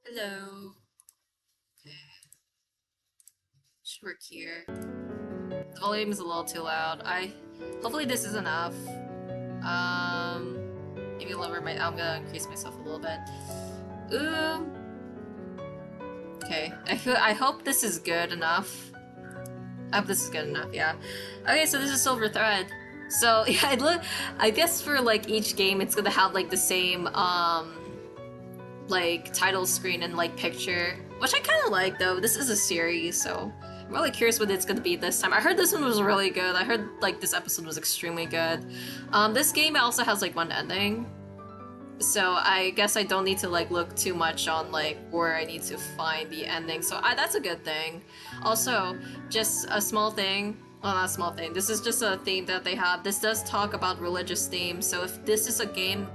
Hello. Okay, should work here. The volume is a little too loud. Hopefully this is enough. Maybe lower my. I'm gonna increase myself a little bit. Um. Okay. I hope this is good enough. I hope this is good enough. Yeah. Okay. So this is Silver Thread. So yeah, I guess for like each game, it's gonna have like the same like title screen and like picture, which I kind of like though. This is a series, so I'm really curious what it's gonna be this time. I heard this one was really good. I heard like this episode was extremely good. This game also has like one ending, so I guess I don't need to like look too much on like where I need to find the ending. So that's a good thing. Also, just a small thing. Well, not a small thing. This is just a theme that they have. This does talk about religious themes. So if this is a game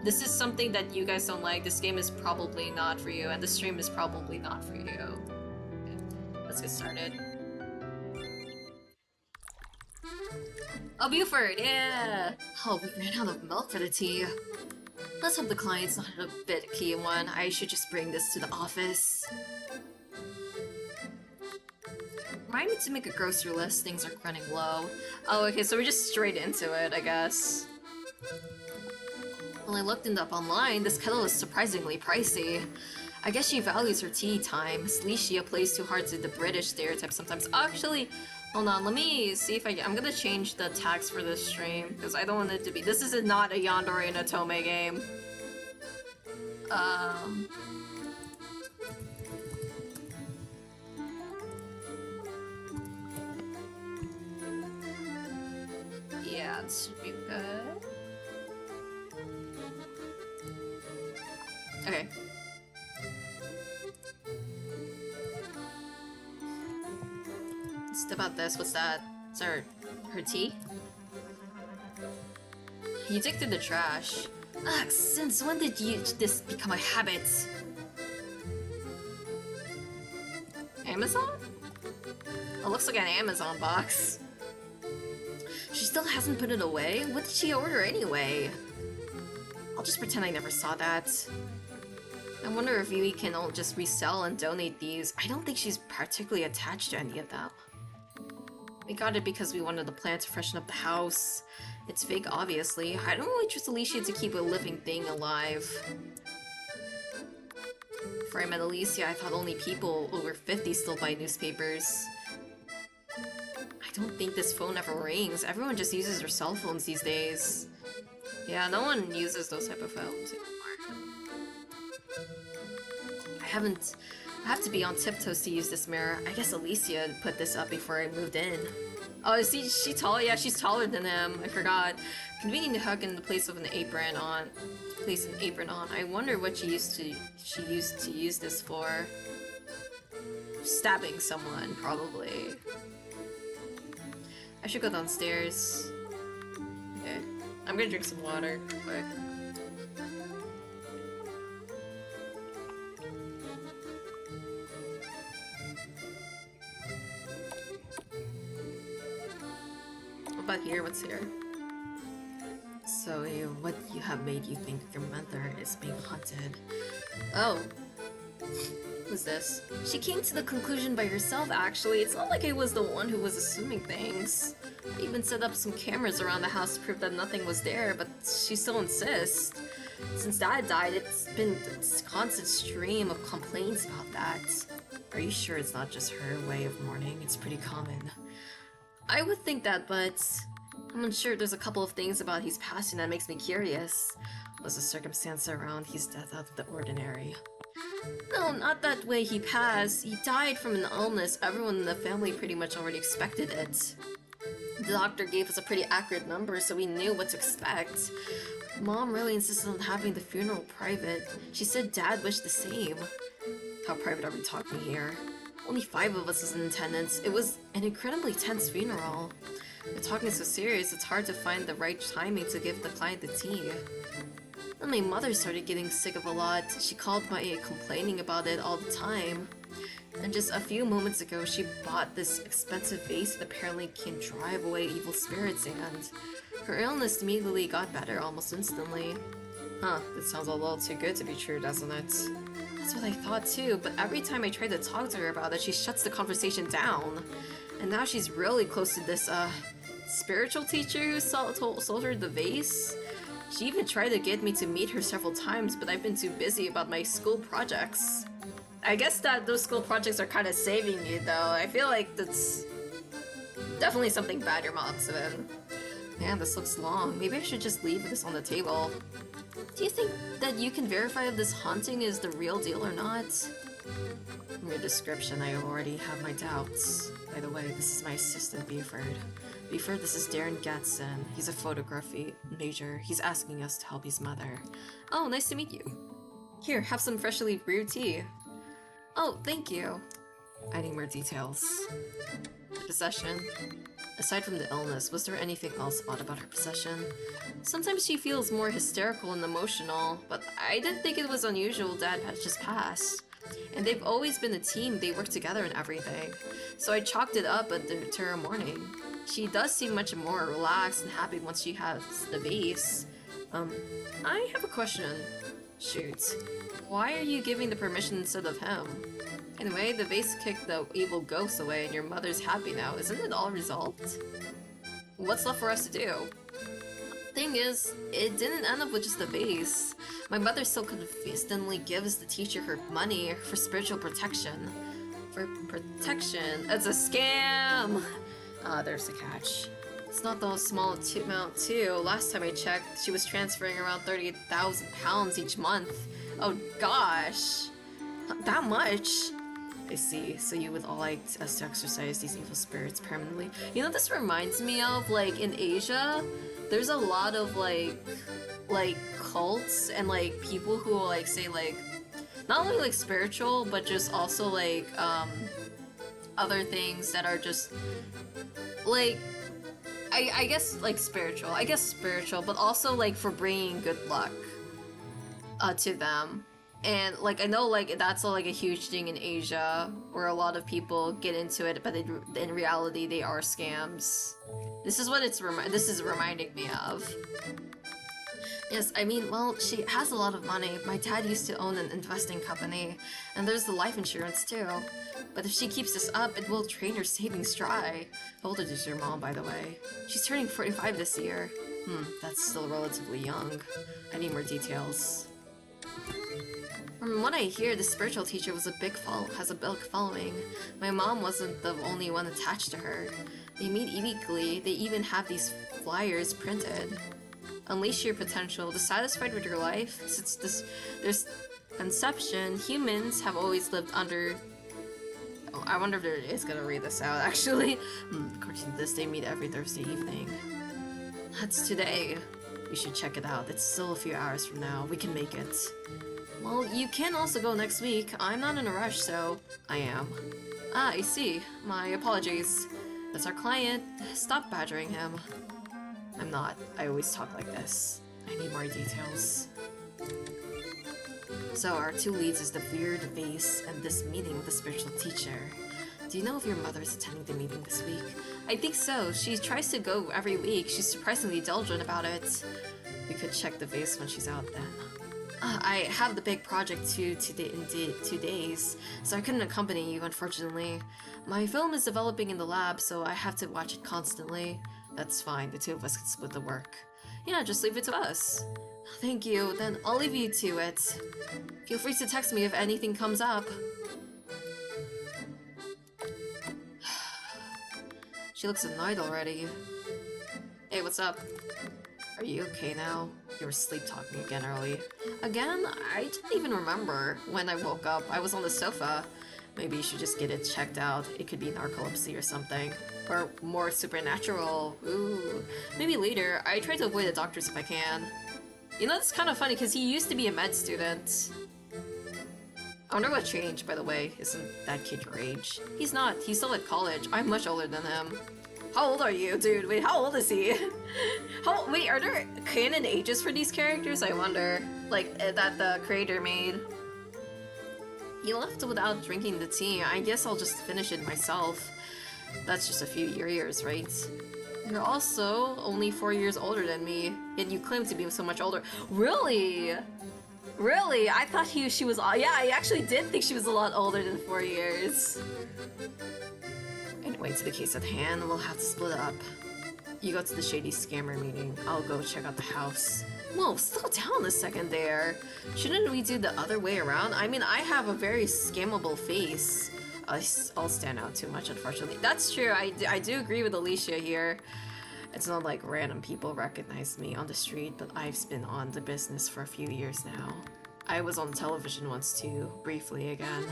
this is something that you guys don't like, this game is probably not for you, and the stream is probably not for you. Okay, let's get started. Oh, Buford, yeah! Oh, we ran out of milk for the tea. Let's hope the client's not a bit key one. I should just bring this to the office. Remind me to make a grocery list, things are running low. Oh, okay, so we're just straight into it, I guess. When I looked it up online, this kettle is surprisingly pricey. I guess she values her tea time. Slicia plays too hard to the British stereotype sometimes. Actually, hold on, let me see if I'm gonna change the tags for this stream, because I don't want it to be- this is not a Yandere no Tome game. Um... Yeah, it should be good. Okay. Just about this, what's that? Is that her tea? You dig through the trash. Ugh, since when did this become a habit? Amazon? It looks like an Amazon box. She still hasn't put it away? What did she order anyway? I'll just pretend I never saw that. I wonder if we can all just resell and donate these. I don't think she's particularly attached to any of them. We got it because we wanted the plant to freshen up the house. It's fake, obviously. I don't really trust Alicia to keep a living thing alive. Before I met Alicia, I thought only people over 50 still buy newspapers. I don't think this phone ever rings. Everyone just uses their cell phones these days. Yeah, no one uses those type of phones anymore. I have to be on tiptoes to use this mirror. I guess Alicia put this up before I moved in. Oh, is she tall? Yeah, she's taller than him. I forgot. Convenient to hug in the place of an apron on. Place an apron on. I wonder what she used to use this for. Stabbing someone, probably. I should go downstairs. Okay. I'm gonna drink some water real quick. What about here? What's here? So, what you have made you think your mother is being haunted? Oh. Who's this? She came to the conclusion by herself, actually. It's not like I was the one who was assuming things. I even set up some cameras around the house to prove that nothing was there, but she still insists. Since Dad died, it's been a constant stream of complaints about that. Are you sure it's not just her way of mourning? It's pretty common. I would think that, but I'm unsure. There's a couple of things about his passing that makes me curious. Was the circumstance around his death out of the ordinary? No, not that way he passed. He died from an illness. Everyone in the family pretty much already expected it. The doctor gave us a pretty accurate number, so we knew what to expect. Mom really insisted on having the funeral private. She said Dad wished the same. How private are we talking here? Only 5 of us was in attendance. It was an incredibly tense funeral. We're talking so serious, it's hard to find the right timing to give the client the tea. Then my mother started getting sick of a lot. She called my complaining about it all the time. And just a few moments ago, she bought this expensive vase that apparently can drive away evil spirits, and her illness immediately got better almost instantly. Huh, that sounds a little too good to be true, doesn't it? That's what I thought too, but every time I try to talk to her about it, she shuts the conversation down. And now she's really close to this, spiritual teacher who sold her the vase. She even tried to get me to meet her several times, but I've been too busy about my school projects. I guess that those school projects are kind of saving you, though. I feel like that's definitely something bad your mom's in. Man, this looks long. Maybe I should just leave this on the table. Do you think that you can verify if this haunting is the real deal or not? From your description, I already have my doubts. By the way, this is my assistant, Buford. Buford, this is Darren Gatson. He's a photography major. He's asking us to help his mother. Oh, nice to meet you. Here, have some freshly brewed tea. Oh, thank you. I need more details. Possession. Aside from the illness, was there anything else odd about her possession? Sometimes she feels more hysterical and emotional, but I didn't think it was unusual Dad had just passed. And they've always been a team, they work together and everything. So I chalked it up to her morning. She does seem much more relaxed and happy once she has the vase. I have a question. Shoot. Why are you giving the permission instead of him? Anyway, the vase kicked the evil ghost away and your mother's happy now. Isn't it all resolved? What's left for us to do? Thing is, it didn't end up with just the vase. My mother still consistently gives the teacher her money for spiritual protection. For protection? It's a scam! Ah, there's a catch. It's not the small amount too. Last time I checked, she was transferring around 38,000 pounds each month. Oh gosh! That much? I see. So you would all like us to exorcise these evil spirits permanently. You know, this reminds me of, like, in Asia, there's a lot of, like cults and, like, people who will, like, say, like, not only, like, spiritual, but just also, like, other things that are just, like, I guess, like, spiritual. I guess spiritual, but also, like, for bringing good luck to them. And, like, I know, like, that's, like, a huge thing in Asia, where a lot of people get into it, but in reality, they are scams. This is what this is reminding me of. Yes, I mean, well, she has a lot of money. My dad used to own an investing company, and there's the life insurance, too. But if she keeps this up, it will drain her savings dry. How old is your mom, by the way? She's turning 45 this year. That's still relatively young. I need more details. From what I hear, the spiritual teacher has a big following. My mom wasn't the only one attached to her. They meet weekly. They even have these flyers printed. Unleash your potential. Dissatisfied with your life? Since there's conception, humans have always lived under... Oh, I wonder if there is gonna read this out, actually. According to this, they meet every Thursday evening. That's today. We should check it out. It's still a few hours from now. We can make it. Well, you can also go next week. I'm not in a rush, so... I am. Ah, I see. My apologies. That's our client. Stop badgering him. I'm not. I always talk like this. I need more details. So, our two leads is the weird vase and this meeting with the spiritual teacher. Do you know if your mother's attending the meeting this week? I think so. She tries to go every week. She's surprisingly diligent about it. We could check the vase when she's out then. I have the big project in 2 days, so I couldn't accompany you, unfortunately. My film is developing in the lab, so I have to watch it constantly. That's fine, the two of us can split the work. Yeah, just leave it to us. Thank you, then I'll leave you to it. Feel free to text me if anything comes up. She looks annoyed already. Hey, what's up? Are you okay now? You were sleep-talking again early. Again? I didn't even remember. When I woke up, I was on the sofa. Maybe you should just get it checked out. It could be narcolepsy or something. Or more supernatural. Ooh. Maybe later. I try to avoid the doctors if I can. You know, it's kind of funny because he used to be a med student. I wonder what changed, by the way. Isn't that kid your age? He's not. He's still at college. I'm much older than him. How old are you, dude? Wait, how old is he? Wait, are there canon ages for these characters? I wonder. Like, that the creator made. He left without drinking the tea. I guess I'll just finish it myself. That's just a few years, right? You're also only 4 years older than me, yet you claim to be so much older. Really? Really? I thought she was... Yeah, I actually did think she was a lot older than 4 years. Anyway, to the case at hand, we'll have to split up. You go to the shady scammer meeting. I'll go check out the house. Whoa, slow down a second there. Shouldn't we do the other way around? I mean, I have a very scammable face. I'll stand out too much, unfortunately. That's true, I do agree with Alicia here. It's not like random people recognize me on the street, but I've been on the business for a few years now. I was on television once too, briefly again.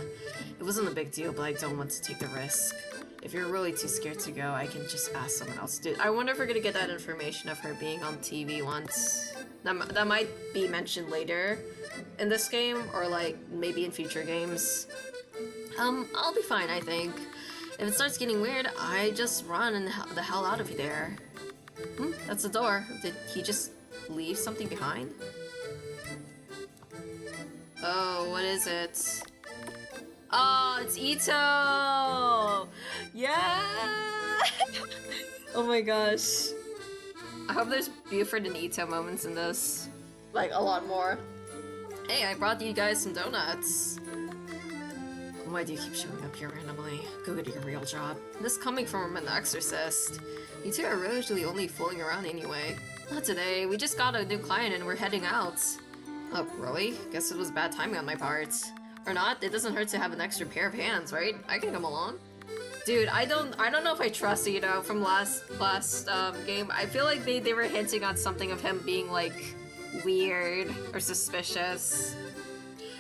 It wasn't a big deal, but I don't want to take the risk. If you're really too scared to go, I can just ask someone else to do it. I wonder if we're gonna get that information of her being on TV once. That might be mentioned later in this game, or like maybe in future games. I'll be fine, I think. If it starts getting weird, I just run and the hell out of there. That's the door. Did he just leave something behind? Oh, what is it? Oh, it's Ito! Yeah! Oh my gosh. I hope there's Buford and Ito moments in this. Like, a lot more. Hey, I brought you guys some donuts. Why do you keep showing up here randomly? Go to your real job. This coming from an exorcist. You two are usually only fooling around anyway. Not today. We just got a new client and we're heading out. Oh, really? Guess it was bad timing on my part. Or not, it doesn't hurt to have an extra pair of hands, right? I can come along. Dude, I don't know if I trust Ito from last game. I feel like they were hinting on something of him being like weird or suspicious.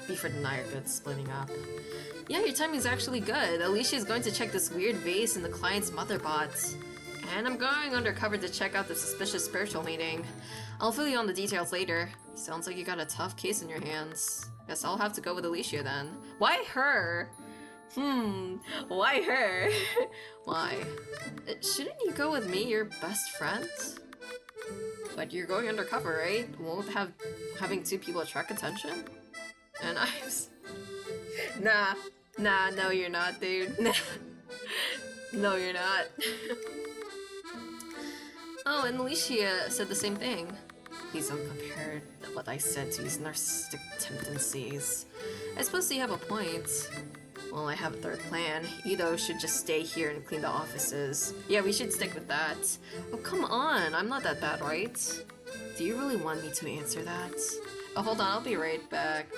Buford and I are good splitting up. Yeah, your timing's actually good. Alicia's going to check this weird vase in the client's motherbot. And I'm going undercover to check out the suspicious spiritual meeting. I'll fill you on the details later. Sounds like you got a tough case in your hands. Guess I'll have to go with Alicia then. Why her? Why her? Why? Shouldn't you go with me, your best friend? But you're going undercover, right? Won't having two people attract attention? And no, you're not, dude. No, you're not. Oh, and Alicia said the same thing. Please don't compare what I said to his narcissistic tendencies. I suppose you have a point. Well, I have a third plan. Ito should just stay here and clean the offices. Yeah, we should stick with that. Oh, come on. I'm not that bad, right? Do you really want me to answer that? Oh, hold on. I'll be right back.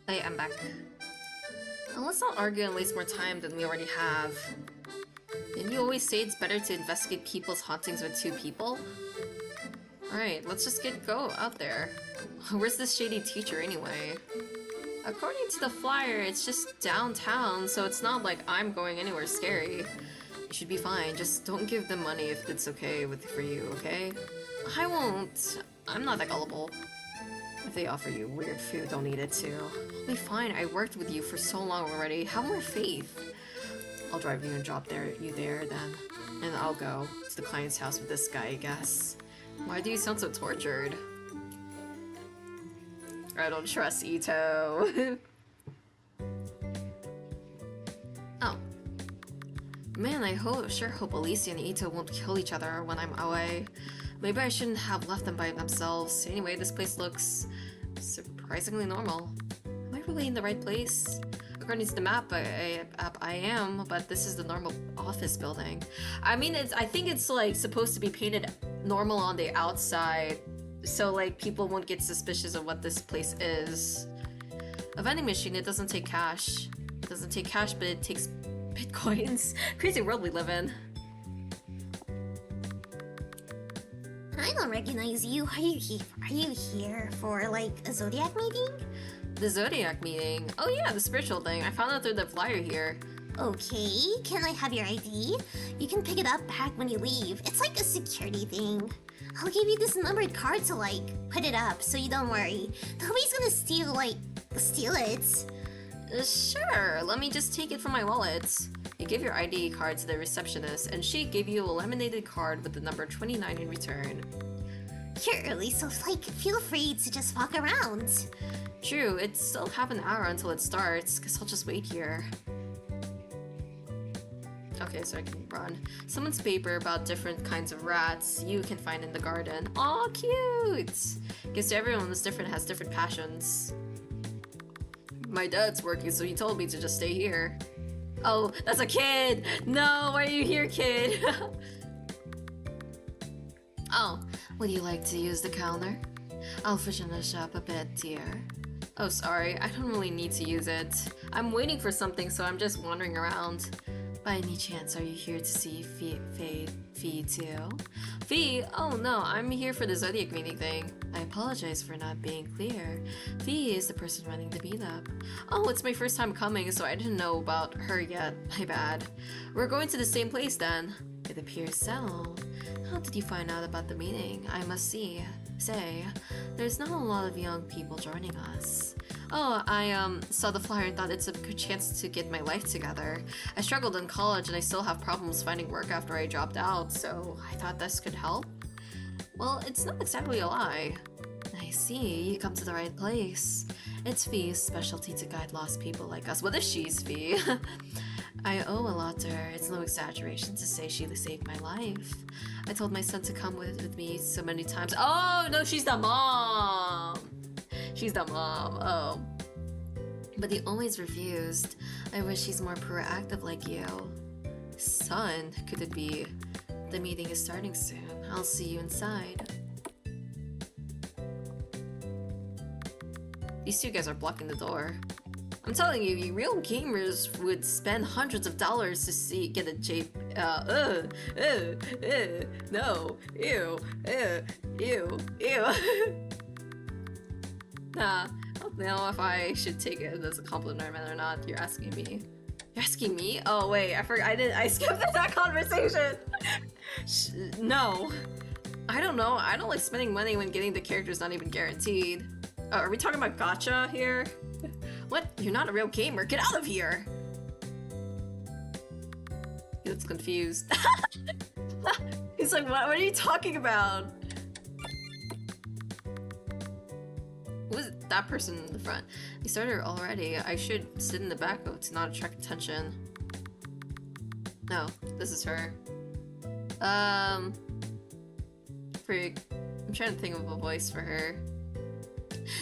Hey, I'm back. Now, let's not argue and waste more time than we already have. Didn't you always say it's better to investigate people's hauntings with two people? Alright, let's just go out there. Where's this shady teacher anyway? According to the flyer, it's just downtown, so it's not like I'm going anywhere scary. You should be fine, just don't give them money if it's okay for you, okay? I won't. I'm not that gullible. If they offer you weird food, don't eat it too. I'll be fine, I worked with you for so long already. Have more faith. I'll drive you and drop you there then. And I'll go to the client's house with this guy, I guess. Why do you sound so tortured? I don't trust Ito. Oh. Man, I sure hope Alicia and Ito won't kill each other when I'm away. Maybe I shouldn't have left them by themselves. Anyway, this place looks surprisingly normal. Am I really in the right place? According to the map, I am, but this is the normal office building. I mean, I think it's like supposed to be painted normal on the outside, so like people won't get suspicious of what this place is. A vending machine, it doesn't take cash. doesn't take cash, but it takes bitcoins. Crazy world we live in. I don't recognize you. Are you here for, like, a Zodiac meeting? The Zodiac meeting? Oh yeah, the spiritual thing. I found out through the flyer here. Okay, can I have your ID? You can pick it up back when you leave. It's like a security thing. I'll give you this numbered card to, like, put it up, so you don't worry. Nobody's gonna steal it. Sure, let me just take it from my wallet. You give your ID card to the receptionist, and she gave you a laminated card with the number 29 in return. You're early, so, like, feel free to just walk around. True, it's still half an hour until it starts, guess I'll just wait here. Okay, so I can run. Someone's paper about different kinds of rats you can find in the garden. Aw, cute! Guess everyone is different, has different passions. My dad's working, so he told me to just stay here. Oh, that's a kid! No, why are you here, kid? Oh, would you like to use the counter? I'll finish up a bit, dear. Oh, sorry, I don't really need to use it. I'm waiting for something, so I'm just wandering around. By any chance, are you here to see Fee too? Fee? Oh no, I'm here for the Zodiac meeting thing. I apologize for not being clear. Fee is the person running the meetup. Oh, it's my first time coming, so I didn't know about her yet. My bad. We're going to the same place then. It appears so. How did you find out about the meeting? I must say, there's not a lot of young people joining us. Oh, I saw the flyer and thought it's a good chance to get my life together. I struggled in college and I still have problems finding work after I dropped out, so I thought this could help. Well, it's not exactly a lie. I see, you come to the right place. It's Fee's specialty to guide lost people like us. What if she's Fee? I owe a lot to her. It's no exaggeration to say she saved my life. I told my son to come with me so many times. Oh, no, she's the mom! She's the mom, oh. But he always refused. I wish he's more proactive like you. Son, could it be? The meeting is starting soon. I'll see you inside. These two guys are blocking the door. I'm telling you, you real gamers would spend hundreds of dollars to get a no, ew, ew. Nah, I don't know if I should take it as a compliment or not. You're asking me. You're asking me? Oh wait, I skipped that conversation. No. I don't know. I don't like spending money when getting the character's not even guaranteed. Are we talking about gacha here? What? You're not a real gamer. Get out of here! He looks confused. He's like, what are you talking about? Who is that person in the front? He started already. I should sit in the back to not attract attention. No, this is her. Freak. I'm trying to think of a voice for her.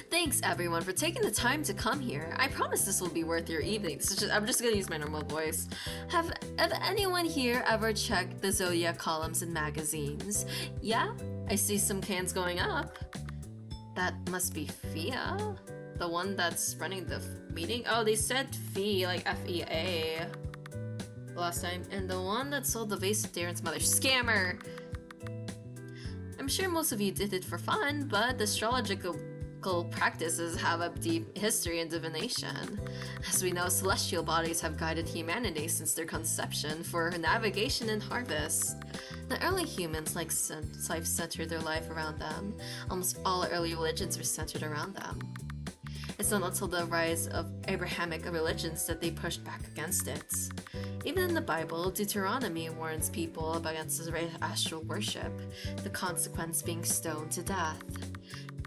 Thanks everyone for taking the time to come here. I promise this will be worth your evening. I'm just gonna use my normal voice. Have anyone here ever checked the Zodiac columns in magazines? Yeah? I see some cans going up. That must be Fia? The one that's running the meeting? Oh, they said Fee, like F-E-A. Last time. And the one that sold the vase to Darren's mother. Scammer! I'm sure most of you did it for fun, but the astrological practices have a deep history in divination. As we know, celestial bodies have guided humanity since their conception for navigation and harvest. The early humans centered their life around them. Almost all early religions were centered around them. It's not until the rise of Abrahamic religions that they pushed back against it. Even in the Bible, Deuteronomy warns people against astral worship, the consequence being stoned to death.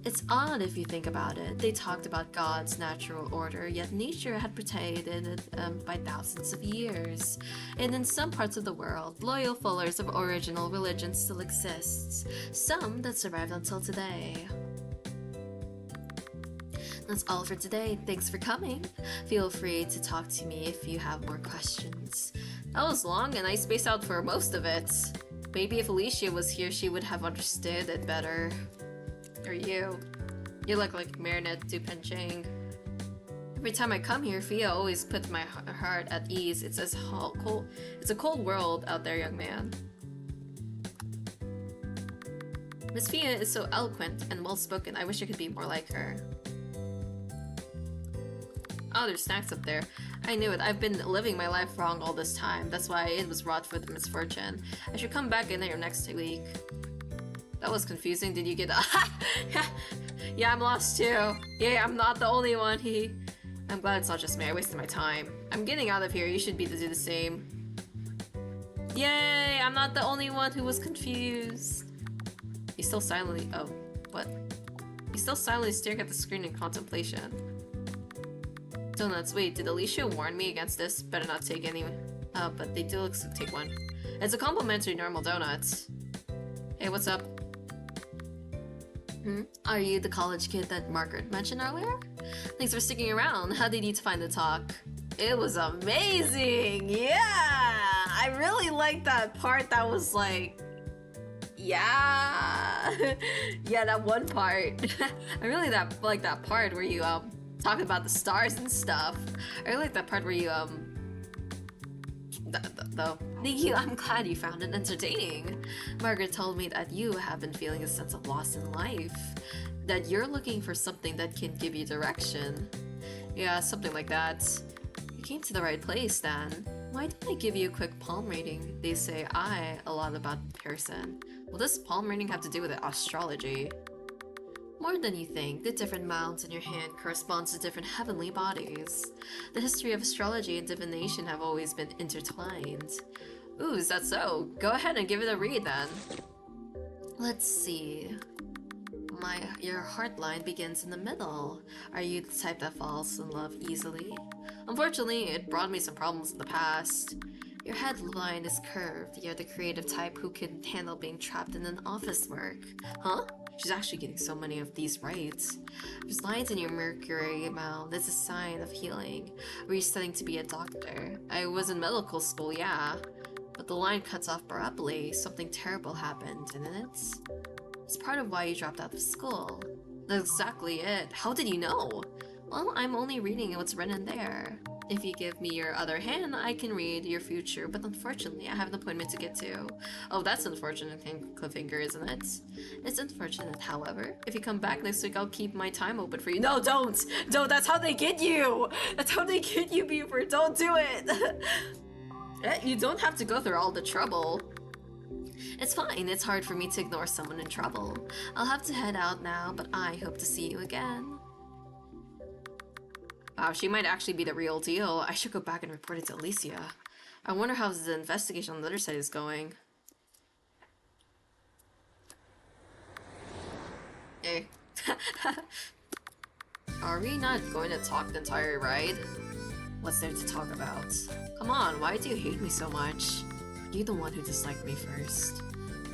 It's odd if you think about it. They talked about God's natural order, yet nature had predated it by thousands of years. And in some parts of the world, loyal followers of original religion still exists, some that survived until today. That's all for today. Thanks for coming. Feel free to talk to me if you have more questions. That was long and I spaced out for most of it. Maybe if Alicia was here, she would have understood it better. Or you. You look like Marinette Dupenchang. Every time I come here, Fia always puts my heart at ease. It's cold. It's a cold world out there, young man. Miss Fia is so eloquent and well-spoken. I wish I could be more like her. Oh, there's snacks up there. I knew it. I've been living my life wrong all this time. That's why it was wrought for the misfortune. I should come back in there next week. That was confusing. Did you get Yeah, I'm lost too. Yeah, I'm not the only one. I'm glad it's not just me. I wasted my time. I'm getting out of here. You should do the same. Yay! I'm not the only one who was confused. He's still silently. Oh, what? He's still silently staring at the screen in contemplation. Donuts. Wait, did Alicia warn me against this? Better not take any. But they do take one. It's a complimentary normal donut. Hey, what's up? Are you the college kid that Margaret mentioned earlier? Thanks for sticking around. How did you find the talk? It was amazing! Yeah! I really liked that part that was like... Yeah! Yeah, that one part. I really like that part where you, talk about the stars and stuff. I really like that part where you, Thank you, I'm glad you found it entertaining. Margaret told me that you have been feeling a sense of loss in life. That you're looking for something that can give you direction. Yeah, something like that. You came to the right place then. Why didn't I give you a quick palm reading? They say a lot about Pearson. Will this palm reading have to do with astrology? More than you think, the different mounds in your hand corresponds to different heavenly bodies. The history of astrology and divination have always been intertwined. Ooh, is that so? Go ahead and give it a read then. Let's see. Your heart line begins in the middle. Are you the type that falls in love easily? Unfortunately, it brought me some problems in the past. Your headline is curved. You're the creative type who can handle being trapped in an office work. Huh? She's actually getting so many of these right. There's lines in your Mercury mound. That's a sign of healing. Were you studying to be a doctor? I was in medical school, yeah. But the line cuts off abruptly. Something terrible happened, didn't it? It's part of why you dropped out of school. That's exactly it. How did you know? Well, I'm only reading what's written there. If you give me your other hand, I can read your future, but unfortunately, I have an appointment to get to. Oh, that's unfortunate, cliffhanger, isn't it? It's unfortunate, however. If you come back next week, I'll keep my time open for you. No, don't! Don't! That's how they get you! That's how they get you, Buford! Don't do it! You don't have to go through all the trouble. It's fine. It's hard for me to ignore someone in trouble. I'll have to head out now, but I hope to see you again. Wow, she might actually be the real deal. I should go back and report it to Alicia. I wonder how the investigation on the other side is going. Hey. Are we not going to talk the entire ride? What's there to talk about? Come on, why do you hate me so much? You're the one who disliked me first.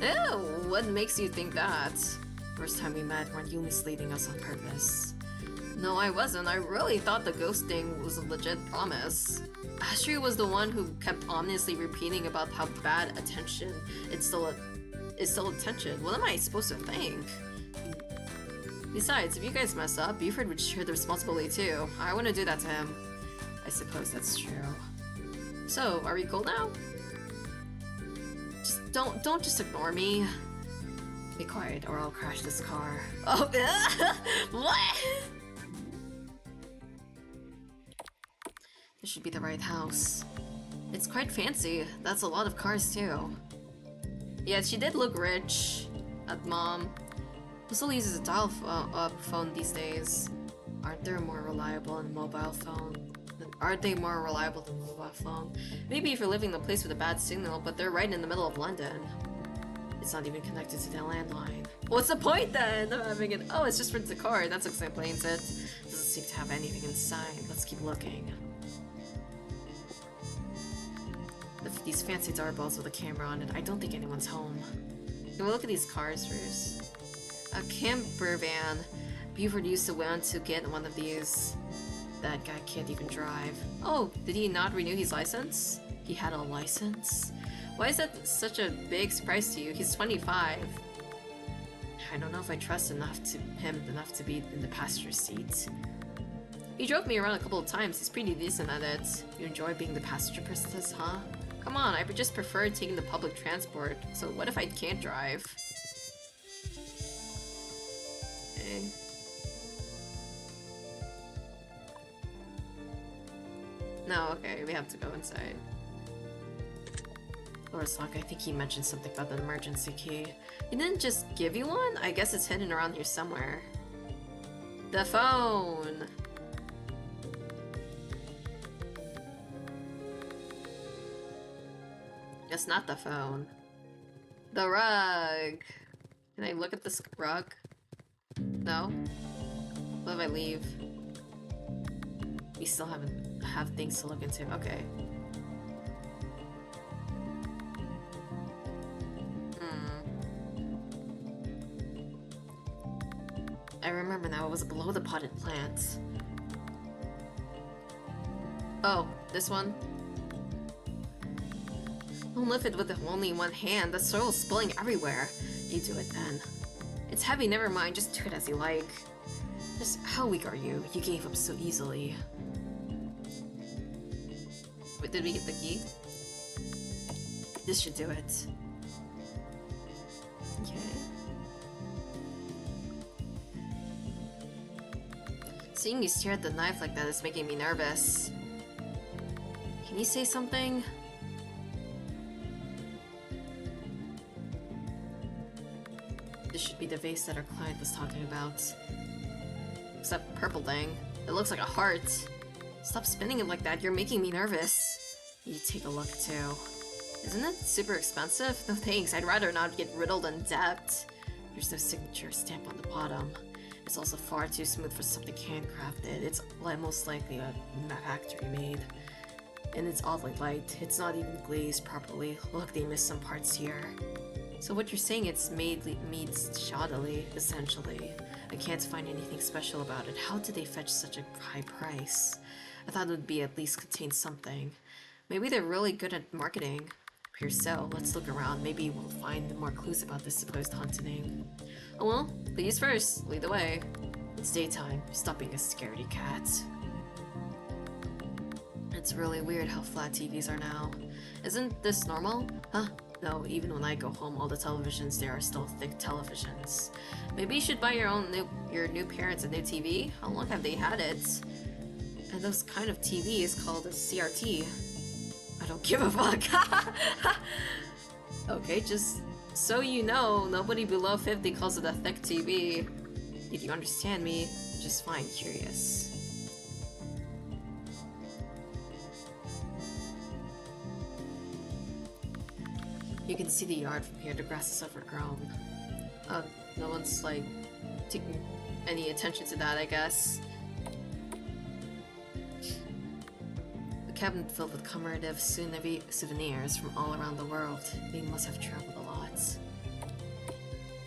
Ew, what makes you think that? First time we met, weren't you misleading us on purpose? No, I wasn't. I really thought the ghost thing was a legit promise. Astrid was the one who kept ominously repeating about how bad attention it's still attention. What am I supposed to think? Besides, if you guys mess up, Buford would share the responsibility too. I wouldn't do that to him. I suppose that's true. So, are we cool now? Just don't just ignore me. Be quiet or I'll crash this car. Oh, what? This should be the right house. It's quite fancy. That's a lot of cars too. Yeah, she did look rich. At mom. Who still uses a dial phone these days? Aren't they more reliable than mobile phone? Maybe if you're living in a place with a bad signal, but they're right in the middle of London. It's not even connected to the landline. What's the point then of having it? Oh, it's just for the car. That's explains it. Doesn't seem to have anything inside. Let's keep looking. These fancy doorbells with a camera on it. I don't think anyone's home. Can we look at these cars first? A camper van. Buford used to want to get one of these. That guy can't even drive. Oh, did he not renew his license? He had a license? Why is that such a big surprise to you? He's 25. I don't know if I trust him enough to be in the passenger seat. He drove me around a couple of times. He's pretty decent at it. You enjoy being the passenger princess, huh? Come on, I would just prefer taking the public transport. So what if I can't drive? Okay. No, okay, we have to go inside. Lorisock, I think he mentioned something about the emergency key. He didn't just give you one? I guess it's hidden around here somewhere. The phone! It's not the phone. The rug! Can I look at this rug? No? What if I leave? We still haven't have things to look into. Okay. I remember now, it was below the potted plants. Oh, this one? Don't lift it with only one hand, the soil's spilling everywhere. You do it then. It's heavy, never mind, just do it as you like. Just how weak are you? You gave up so easily. Wait, did we get the key? This should do it. Okay. Seeing you stare at the knife like that is making me nervous. Can you say something? This should be the vase that our client was talking about. It's that purple thing. It looks like a heart. Stop spinning it like that, you're making me nervous. You take a look too. Isn't it super expensive? No thanks, I'd rather not get riddled in debt. There's no signature stamp on the bottom. It's also far too smooth for something handcrafted. It's most likely a factory made. And it's oddly light. It's not even glazed properly. Look, they missed some parts here. So what you're saying, it's made shoddily, essentially. I can't find anything special about it. How did they fetch such a high price? I thought it would be at least contain something. Maybe they're really good at marketing. Appears so. Let's look around. Maybe we'll find more clues about this supposed haunting. Oh well, ladies first. Lead the way. It's daytime. Stop being a scaredy cat. It's really weird how flat TVs are now. Isn't this normal? Huh? No, even when I go home, all the televisions there are still thick televisions. Maybe you should buy your new parents a new TV? How long have they had it? And those kind of TV is called a CRT. I don't give a fuck. Okay, just so you know, nobody below 50 calls it a thick TV. Did you understand me? Just fine, curious. You can see the yard from here, the grass is overgrown. No one's like taking any attention to that, I guess. A cabinet filled with commemorative souvenirs from all around the world. They must have traveled a lot.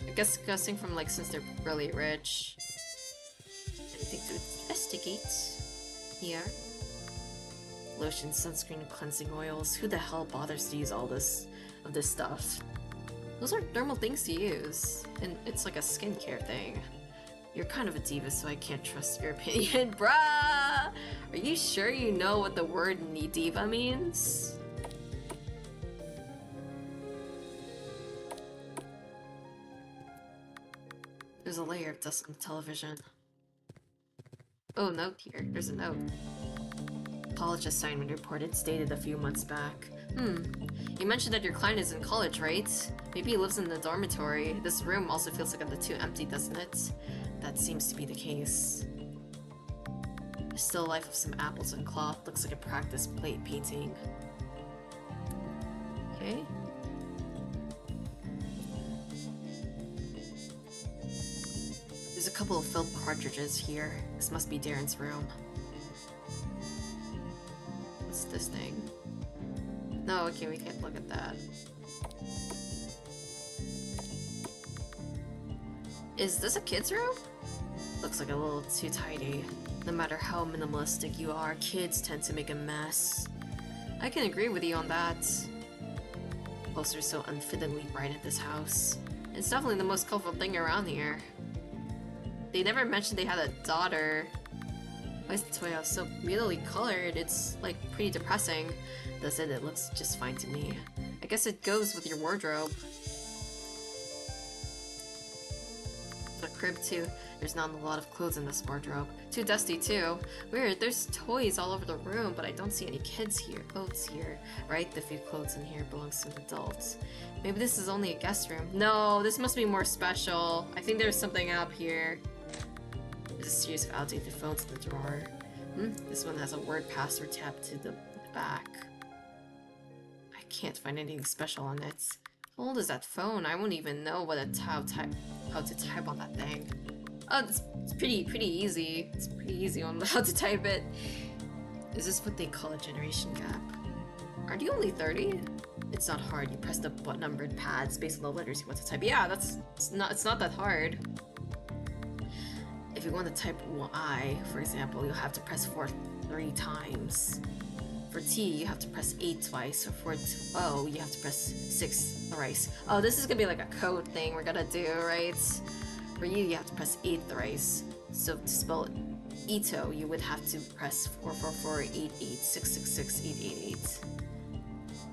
I guess guessing from like since they're really rich. Anything to investigate here? Lotion, sunscreen, cleansing oils. Who the hell bothers to use all this stuff? Those are normal things to use, and it's like a skincare thing. You're kind of a diva, so I can't trust your opinion, bruh! Are you sure you know what the word diva means? There's a layer of dust on the television. Oh, note here. There's a note. College assignment reported dated a few months back. You mentioned that your client is in college, right? Maybe he lives in the dormitory. This room also feels like a bit too empty, doesn't it? That seems to be the case. A still life of some apples and cloth looks like a practice plate painting. Okay. There's a couple of filled cartridges here. This must be Darren's room. What's this thing? No, okay, we can't look at that. Is this a kid's room? Looks like a little too tidy. No matter how minimalistic you are, kids tend to make a mess. I can agree with you on that. Posters so unfittingly bright at this house. It's definitely the most colorful thing around here. They never mentioned they had a daughter. Why is the toy house so really colored? It's like pretty depressing. Does it? It looks just fine to me. I guess it goes with your wardrobe. The crib too. There's not a lot of clothes in this wardrobe. Too dusty too. Weird, there's toys all over the room, but I don't see any kids here. Clothes here. Right? The few clothes in here belongs to an adult. Maybe this is only a guest room. No, this must be more special. I think there's something up here. There's a series of outdated phones in the drawer. This one has a word password tabbed to the back. I can't find anything special on it. How old is that phone? I won't even know what how to type on that thing. Oh, it's pretty easy. It's pretty easy on how to type it. Is this what they call a generation gap? Aren't you only 30? It's not hard. You press the numbered pads based on the letters you want to type. Yeah, it's not that hard. If you want to type I, for example, you'll have to press 4 3 times. For T, you have to press 8 twice. Or for O, you have to press 6 thrice. Oh, this is gonna be like a code thing we're gonna do, right? For U, you have to press 8 thrice. So to spell Ito, you would have to press 44488666888.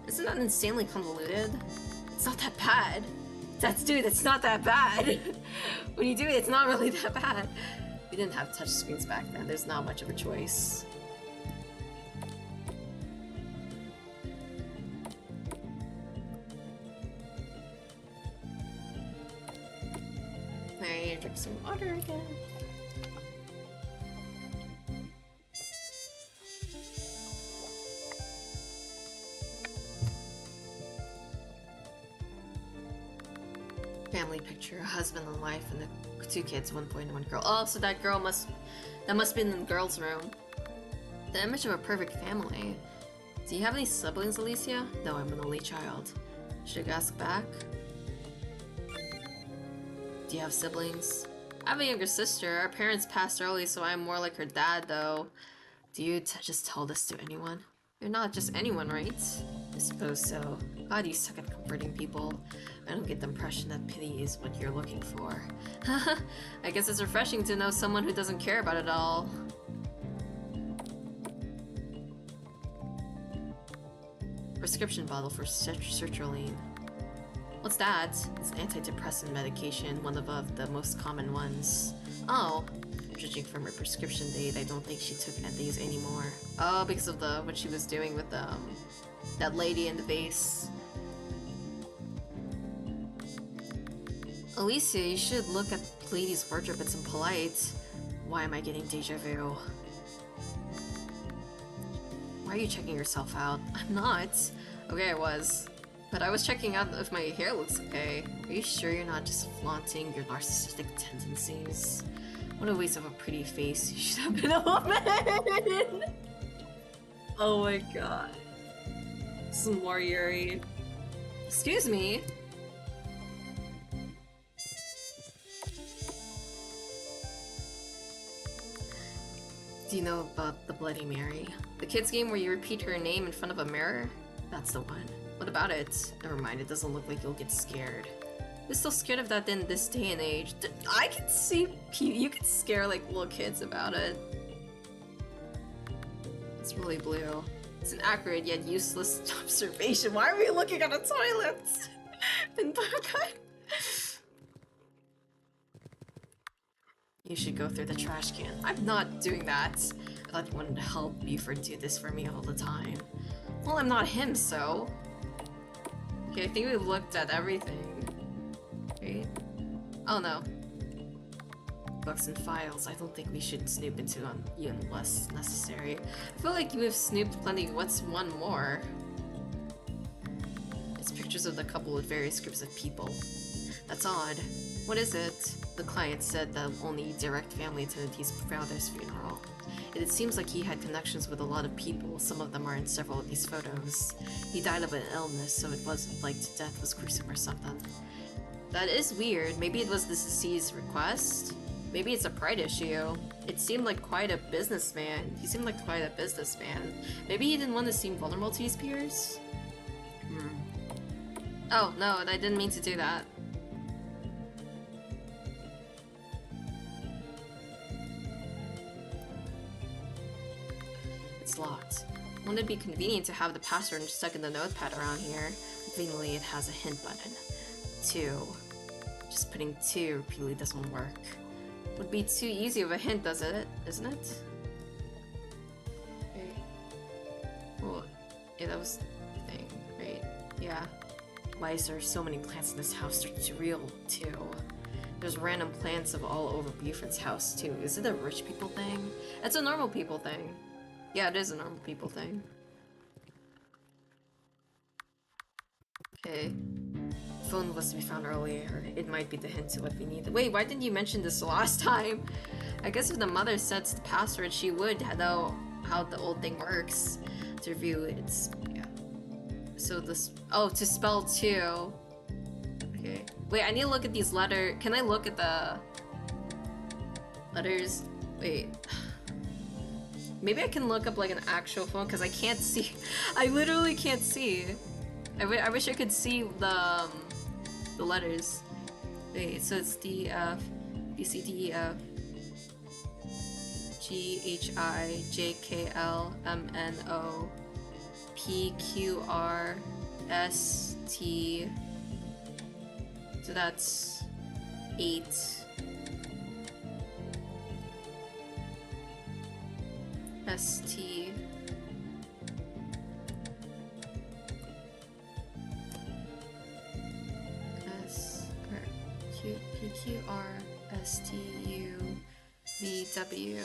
Isn't that insanely convoluted? It's not that bad. Dude, it's not that bad. When you do it, it's not really that bad. We didn't have touch screens back then. There's not much of a choice. Alright, drink some water again. Family picture, a husband and wife, and the 2 kids, 1 boy and 1 girl. Oh, so that must be in the girl's room. The image of a perfect family. Do you have any siblings, Alicia? No, I'm an only child. Should I ask back? Do you have siblings? I have a younger sister. Our parents passed early, so I'm more like her dad, though. Do you just tell this to anyone? You're not just anyone, right? I suppose so. God, you suck at comforting people. I don't get the impression that pity is what you're looking for. I guess it's refreshing to know someone who doesn't care about it all. Prescription bottle for sertraline. What's that? It's antidepressant medication, one of the most common ones. Oh. Judging from her prescription date, I don't think she took these anymore. Oh, because of what she was doing with that lady in the vase. Alicia, you should look at ladies' wardrobe. It's impolite. Why am I getting deja vu? Why are you checking yourself out? I'm not. Okay, I was. But I was checking out if my hair looks okay. Are you sure you're not just flaunting your narcissistic tendencies? What a waste of a pretty face. You should have been a woman! Oh my god. Some more Yuri. Excuse me? Do you know about the Bloody Mary? The kids game where you repeat her name in front of a mirror? That's the one. What about it? Never mind, it doesn't look like you'll get scared. Who's still scared of that in this day and age? I can see you could scare like little kids about it. It's really blue. It's an accurate yet useless observation. Why are we looking at a toilet? You should go through the trash can. I'm not doing that. I thought you wanted to help Buford do this for me all the time. Well, I'm not him, so. Okay, I think we've looked at everything. Right? Oh no. Books and files. I don't think we should snoop into them unless necessary. I feel like we've snooped plenty. What's one more? It's pictures of the couple with various groups of people. That's odd. What is it? The client said that only direct family attended his father's funeral. It seems like he had connections with a lot of people. Some of them are in several of these photos. He died of an illness, so it wasn't like death was gruesome or something. That is weird. Maybe it was the deceased's request? Maybe it's a pride issue. It seemed like quite a businessman. He seemed like quite a businessman. Maybe he didn't want to seem vulnerable to his peers? Oh, no, I didn't mean to do that. It's locked. Wouldn't it be convenient to have the password stuck in the notepad around here? Conveniently, it has a hint button. 2. Just putting 2 repeatedly doesn't work. Would be too easy of a hint, isn't it? Okay. Well, yeah, that was the thing, right? Yeah. Why is there so many plants in this house? They're real, too. There's random plants of all over Buford's house, too. Is it a rich people thing? It's a normal people thing. Yeah, it is a normal people thing. Okay. Phone was to be found earlier. It might be the hint to what we need. Wait, why didn't you mention this last time? I guess if the mother sets the password, she would know how the old thing works. To review, it's... yeah. So this... oh, to spell 2. Okay. Wait, I need to look at these letters. Can I look at the... letters? Wait. Maybe I can look up like an actual phone, because I can't see. I literally can't see. I wish I could see the letters. Wait, so it's D, F, B, C, D, E, F, G, H, I, J, K, L, M, N, O, P, Q, R, S, T. So that's 8. S, T. P, Q, R, S, T, U, V, W.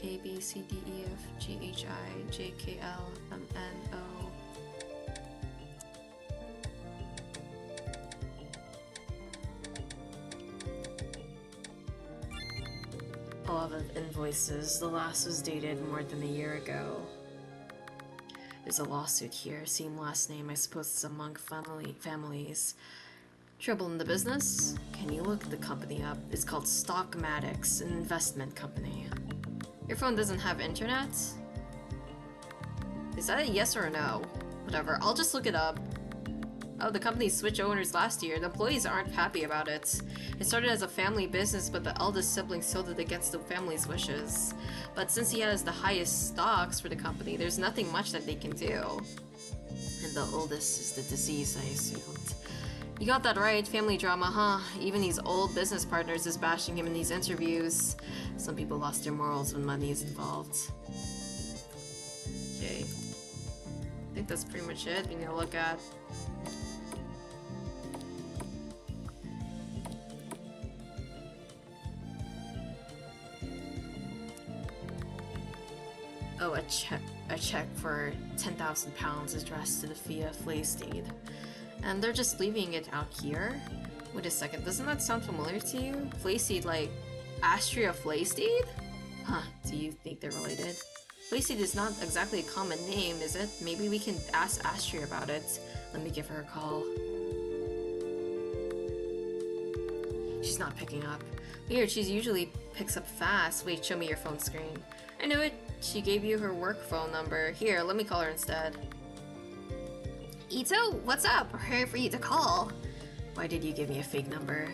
A, B, C, D, E, F, G, H, I, J, K, L, M, N, O. A lot of invoices. The last was dated more than a year ago. There's a lawsuit here. Same last name. I suppose it's among families. Trouble in the business? Can you look the company up? It's called Stockmatics, an investment company. Your phone doesn't have internet? Is that a yes or a no? Whatever, I'll just look it up. Oh, the company switched owners last year. The employees aren't happy about it. It started as a family business, but the eldest sibling sold it against the family's wishes. But since he has the highest stocks for the company, there's nothing much that they can do. And the oldest is the disease, I assumed. You got that right, family drama, huh? Even his old business partners is bashing him in these interviews. Some people lost their morals when money is involved. Okay. I think that's pretty much it we need to look at. Oh, a check for £10,000 addressed to the Fia Flaysteed. And they're just leaving it out here? Wait a second, doesn't that sound familiar to you? Flaysteed, like Astria Flaysteed? Huh, do you think they're related? Flaysteed is not exactly a common name, is it? Maybe we can ask Astria about it. Let me give her a call. She's not picking up. Weird, she usually picks up fast. Wait, show me your phone screen. I knew it. She gave you her work phone number. Here, let me call her instead. Ito, what's up? We're here for you to call. Why did you give me a fake number?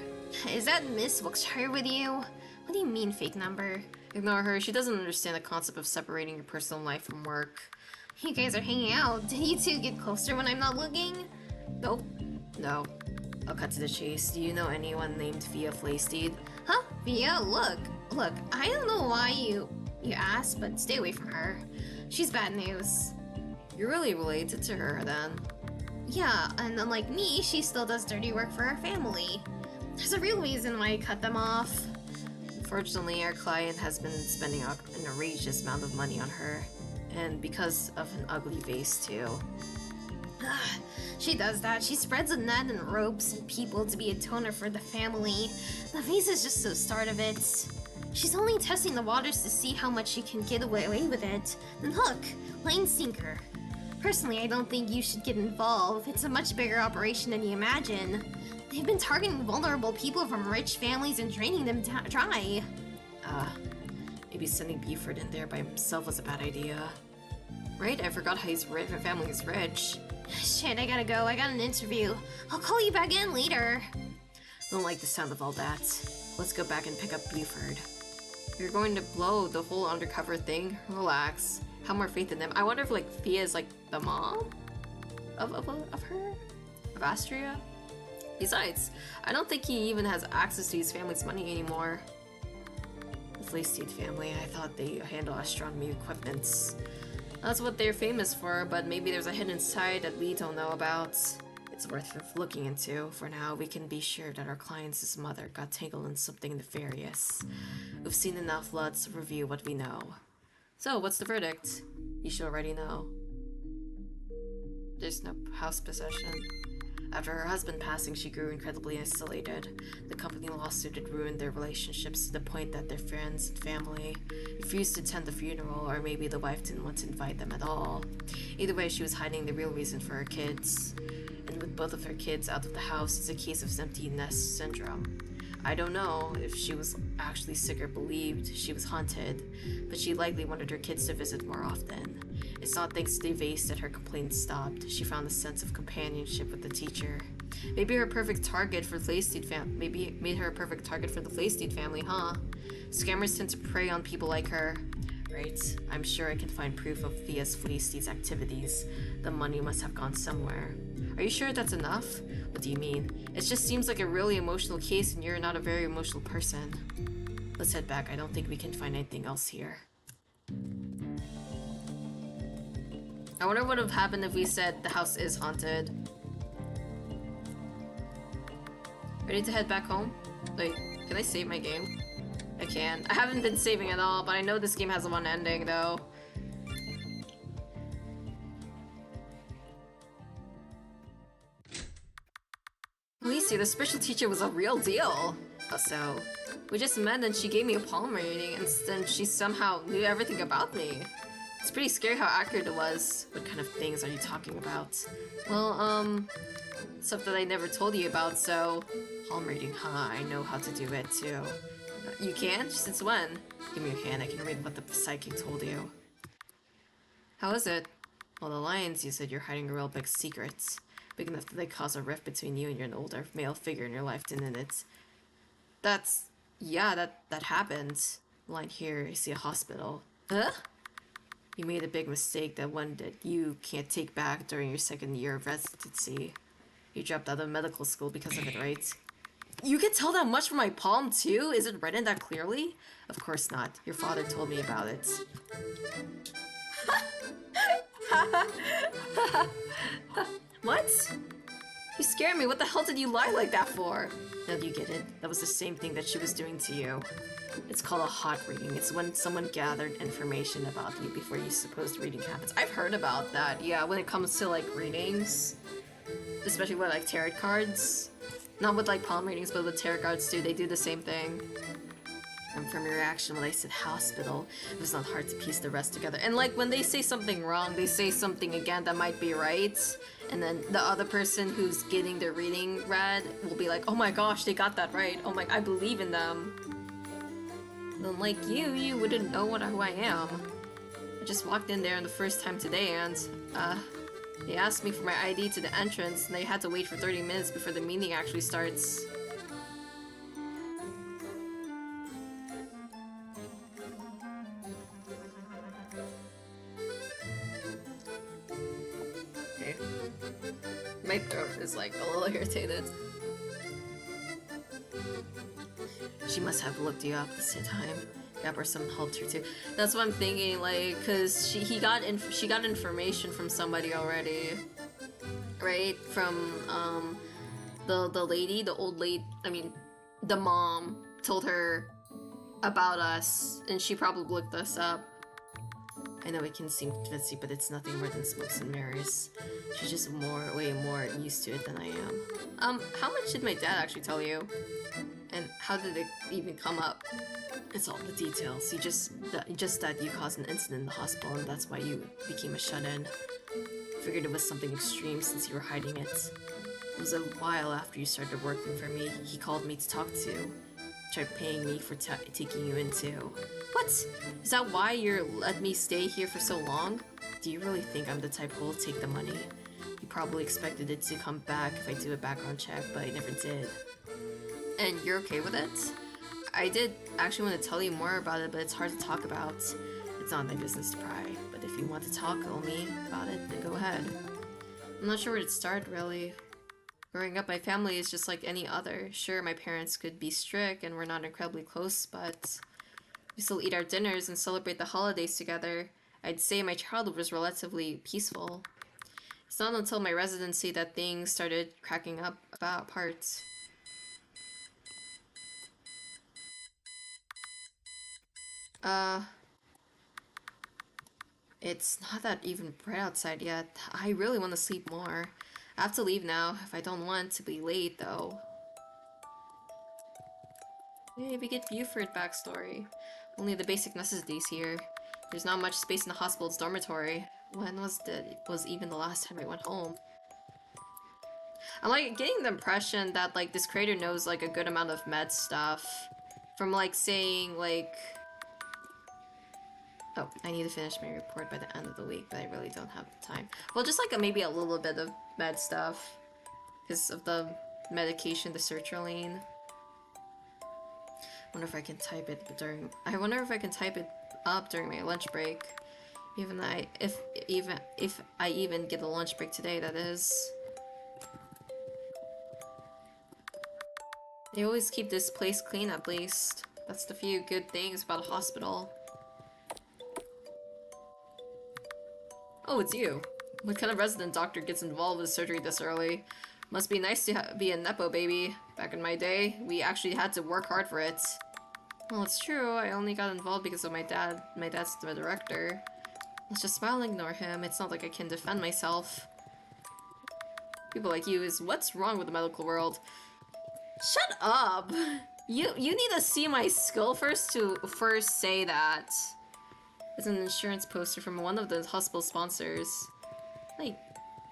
Is that Miss Wilkshire with you? What do you mean, fake number? Ignore her. She doesn't understand the concept of separating your personal life from work. You guys are hanging out. Did you two get closer when I'm not looking? Nope. No. I'll cut to the chase. Do you know anyone named Fia Flaysteed? Huh? Fia? Look, I don't know why you asked, but stay away from her. She's bad news. You're really related to her, then? Yeah, and unlike me, she still does dirty work for her family. There's a real reason why I cut them off. Unfortunately, our client has been spending an outrageous amount of money on her. And because of an ugly vase, too. She does that. She spreads a net and ropes and people to be a toner for the family. The vase is just the start of it. She's only testing the waters to see how much she can get away with it. Then hook, line sinker. Personally, I don't think you should get involved. It's a much bigger operation than you imagine. They've been targeting vulnerable people from rich families and draining them dry. Maybe sending Buford in there by himself was a bad idea. Right? I forgot how his family is rich. Shit, I gotta go. I got an interview. I'll call you back in later. Don't like the sound of all that. Let's go back and pick up Buford. You're going to blow the whole undercover thing? Relax. Have more faith in them. I wonder if, like, Fia is, like, the mom? Of her? Of Astria? Besides, I don't think he even has access to his family's money anymore. The Fleeceteeth family, I thought they handle astronomy equipments. That's what they're famous for, but maybe there's a hidden side that we don't know about. It's worth looking into. For now, we can be sure that our client's mother got tangled in something nefarious. We've seen enough blood to review what we know. So, what's the verdict? You should already know. There's no house possession. After her husband passing, she grew incredibly isolated. The company lawsuit had ruined their relationships to the point that their friends and family refused to attend the funeral, or maybe the wife didn't want to invite them at all. Either way, she was hiding the real reason for her kids. And with both of her kids out of the house, it's a case of empty nest syndrome. I don't know if she was actually sick or believed she was haunted, but she likely wanted her kids to visit more often. It's not thanks to the vase that her complaints stopped. She found a sense of companionship with the teacher. Maybe her perfect target for the Fleeceteeth family. Maybe it made her a perfect target for the Fleeceteeth family, huh? Scammers tend to prey on people like her. Right, I'm sure I can find proof of Fia's Fleeceteeth's activities. The money must have gone somewhere. Are you sure that's enough? What do you mean? It just seems like a really emotional case and you're not a very emotional person. Let's head back. I don't think we can find anything else here. I wonder what would have happened if we said the house is haunted. Ready to head back home? Wait, can I save my game? I can. I haven't been saving at all, but I know this game has one ending though. Lucy, the special teacher was a real deal. Oh, so we just met and she gave me a palm reading and then she somehow knew everything about me. It's pretty scary how accurate it was. What kind of things are you talking about? Well, stuff that I never told you about, so... Palm reading, huh? I know how to do it, too. You can? Since when? Give me your hand, I can read what the psychic told you. How is it? Well, the lines, you said you're hiding a real big secret. Big enough that they cause a rift between you and your older male figure in your life, didn't it? That's... yeah, that happened. Line here, I see a hospital. Huh? You made a big mistake, that one that you can't take back during your second year of residency. You dropped out of medical school because of it, right? You can tell that much from my palm, too? Is it written that clearly? Of course not. Your father told me about it. What? You scared me. What the hell did you lie like that for? Now do you get it? That was the same thing that she was doing to you. It's called a hot reading. It's when someone gathered information about you before your supposed reading happens. I've heard about that, yeah, when it comes to, like, readings. Especially with, like, tarot cards. Not with, like, palm readings, but with tarot cards, too. They do the same thing. And from your reaction when I said hospital, it was not hard to piece the rest together. And, like, when they say something wrong, they say something again that might be right. And then the other person who's getting their reading read will be like, oh my gosh, they got that right. Oh my, I believe in them. Then like you wouldn't know who I am. I just walked in there the first time today and, they asked me for my ID to the entrance and they had to wait for 30 minutes before the meeting actually starts. Okay. My throat is like a little irritated. She must have looked you up this time. Gab or some helped her too. That's what I'm thinking, like, cause she got information from somebody already, right? From the lady, the old lady. I mean, the mom told her about us, and she probably looked us up. I know it can seem fancy, but it's nothing more than smokes and mirrors. She's just way more used to it than I am. How much did my dad actually tell you? And how did it even come up? It's all the details. Just that you caused an incident in the hospital and that's why you became a shut-in. Figured it was something extreme since you were hiding it. It was a while after you started working for me. He called me to talk to. Tried paying me for taking you into. What? Is that why you're let me stay here for so long? Do you really think I'm the type who will take the money? You probably expected it to come back if I do a background check, but I never did. And you're okay with it? I did actually want to tell you more about it, but it's hard to talk about. It's not my business to pry, but if you want to talk to me about it, then go ahead. I'm not sure where to start, really. Growing up, my family is just like any other. Sure, my parents could be strict and we're not incredibly close, but we still eat our dinners and celebrate the holidays together. I'd say my childhood was relatively peaceful. It's not until my residency that things started cracking up about parts. Uh, it's not that even bright outside yet. I really want to sleep more. I have to leave now if I don't want to be late, though. Maybe get Buford backstory. Only the basic necessities here. There's not much space in the hospital's dormitory. When was even the last time I went home? I'm like getting the impression that like this creator knows like a good amount of med stuff. From like saying like, oh, I need to finish my report by the end of the week, but I really don't have the time. Well, just like maybe a little bit of med stuff. Because of the medication, the sertraline. I wonder if I can type it up during my lunch break. If I even get a lunch break today, that is. They always keep this place clean at least. That's the few good things about a hospital. Oh, it's you. What kind of resident doctor gets involved with surgery this early? Must be nice to be a Nepo baby. Back in my day, we actually had to work hard for it. Well, it's true. I only got involved because of my dad. My dad's the director. Let's just smile and ignore him. It's not like I can defend myself. People like you is what's wrong with the medical world. Shut up! You need to see my skill first to first say that. It's an insurance poster from one of the hospital sponsors. Like,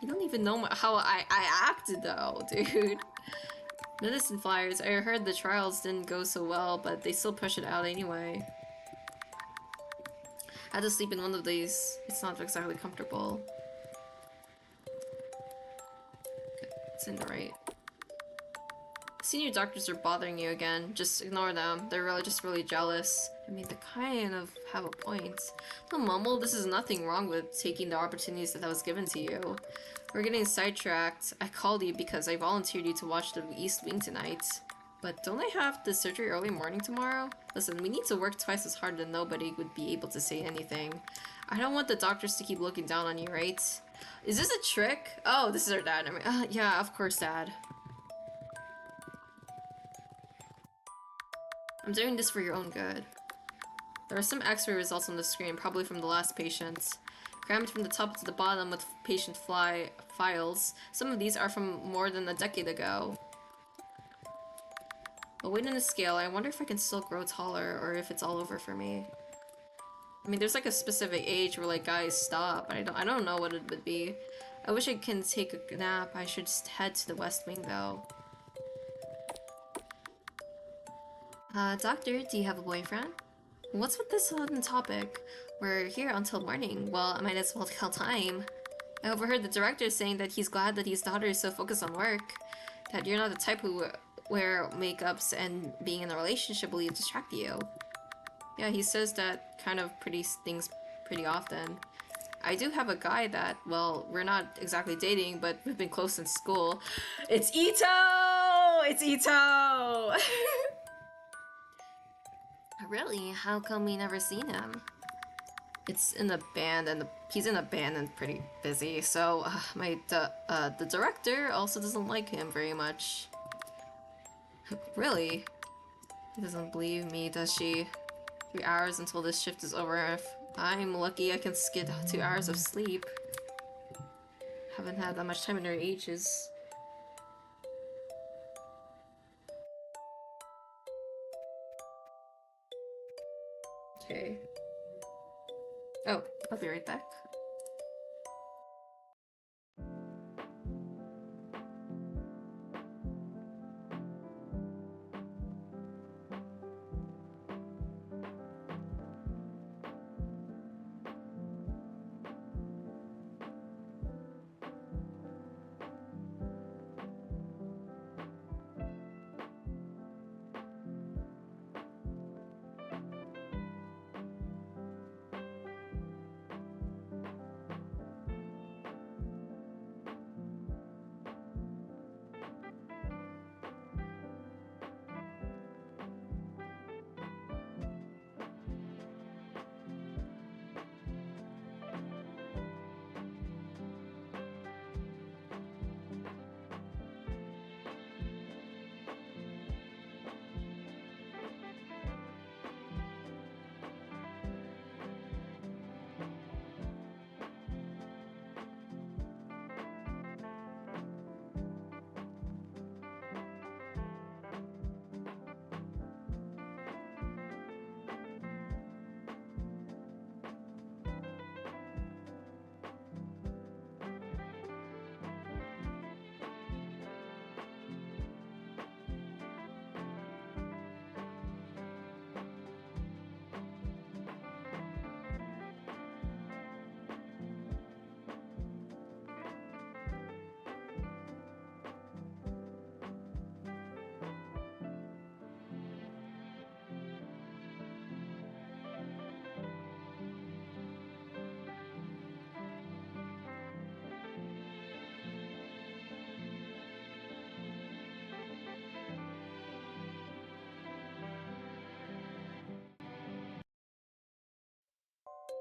you don't even know how I acted though, dude. Medicine flyers. I heard the trials didn't go so well, but they still push it out anyway. I had to sleep in one of these. It's not exactly comfortable. Okay, it's in the right. Senior doctors are bothering you again. Just ignore them. They're really jealous. I mean, they kind of have a point. Don't mumble. This is nothing wrong with taking the opportunities that was given to you. We're getting sidetracked. I called you because I volunteered you to watch the East Wing tonight. But don't I have the surgery early morning tomorrow? Listen, we need to work twice as hard and nobody would be able to say anything. I don't want the doctors to keep looking down on you, right? Is this a trick? Oh, this is our dad. I mean, yeah, of course, Dad. I'm doing this for your own good. There are some x-ray results on the screen, probably from the last patient. Crammed from the top to the bottom with patient files. Some of these are from more than a decade ago. But weight on the scale, I wonder if I can still grow taller or if it's all over for me. I mean, there's like a specific age where like guys stop, but I don't know what it would be. I wish I can take a nap. I should just head to the West Wing though. Doctor, do you have a boyfriend? What's with this sudden topic? We're here until morning. Well, I might as well kill time. I overheard the director saying that he's glad that his daughter is so focused on work. That you're not the type who wear makeups and being in a relationship will distract you. Yeah, he says that kind of things pretty often. I do have a guy that, well, we're not exactly dating, but we've been close since school. It's Ito! It's Ito! Really? How come we never seen him? It's in a band, and he's in a band and pretty busy. So the director also doesn't like him very much. Really? He doesn't believe me, does she? 3 hours until this shift is over. If I'm lucky, I can skid 2 hours of sleep. Haven't had that much time in her ages. Okay. Oh, I'll be right back.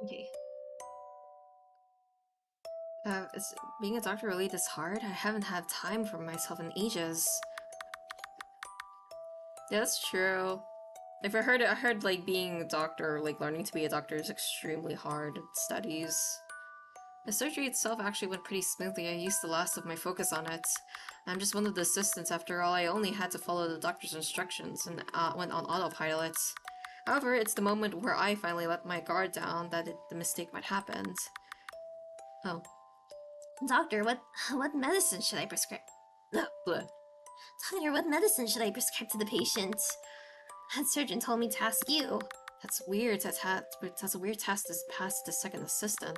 Okay. Is being a doctor really this hard? I haven't had time for myself in ages. Yeah, that's true. If I heard like being a doctor, like learning to be a doctor is extremely hard studies. The surgery itself actually went pretty smoothly. I used the last of my focus on it. I'm just one of the assistants after all. I only had to follow the doctor's instructions and went on autopilot. However, it's the moment where I finally let my guard down that the mistake might happen. Oh. Doctor, what medicine should I prescribe? Bleh. Doctor, what medicine should I prescribe to the patient? That surgeon told me to ask you. That's weird. That's a weird task to pass the second assistant.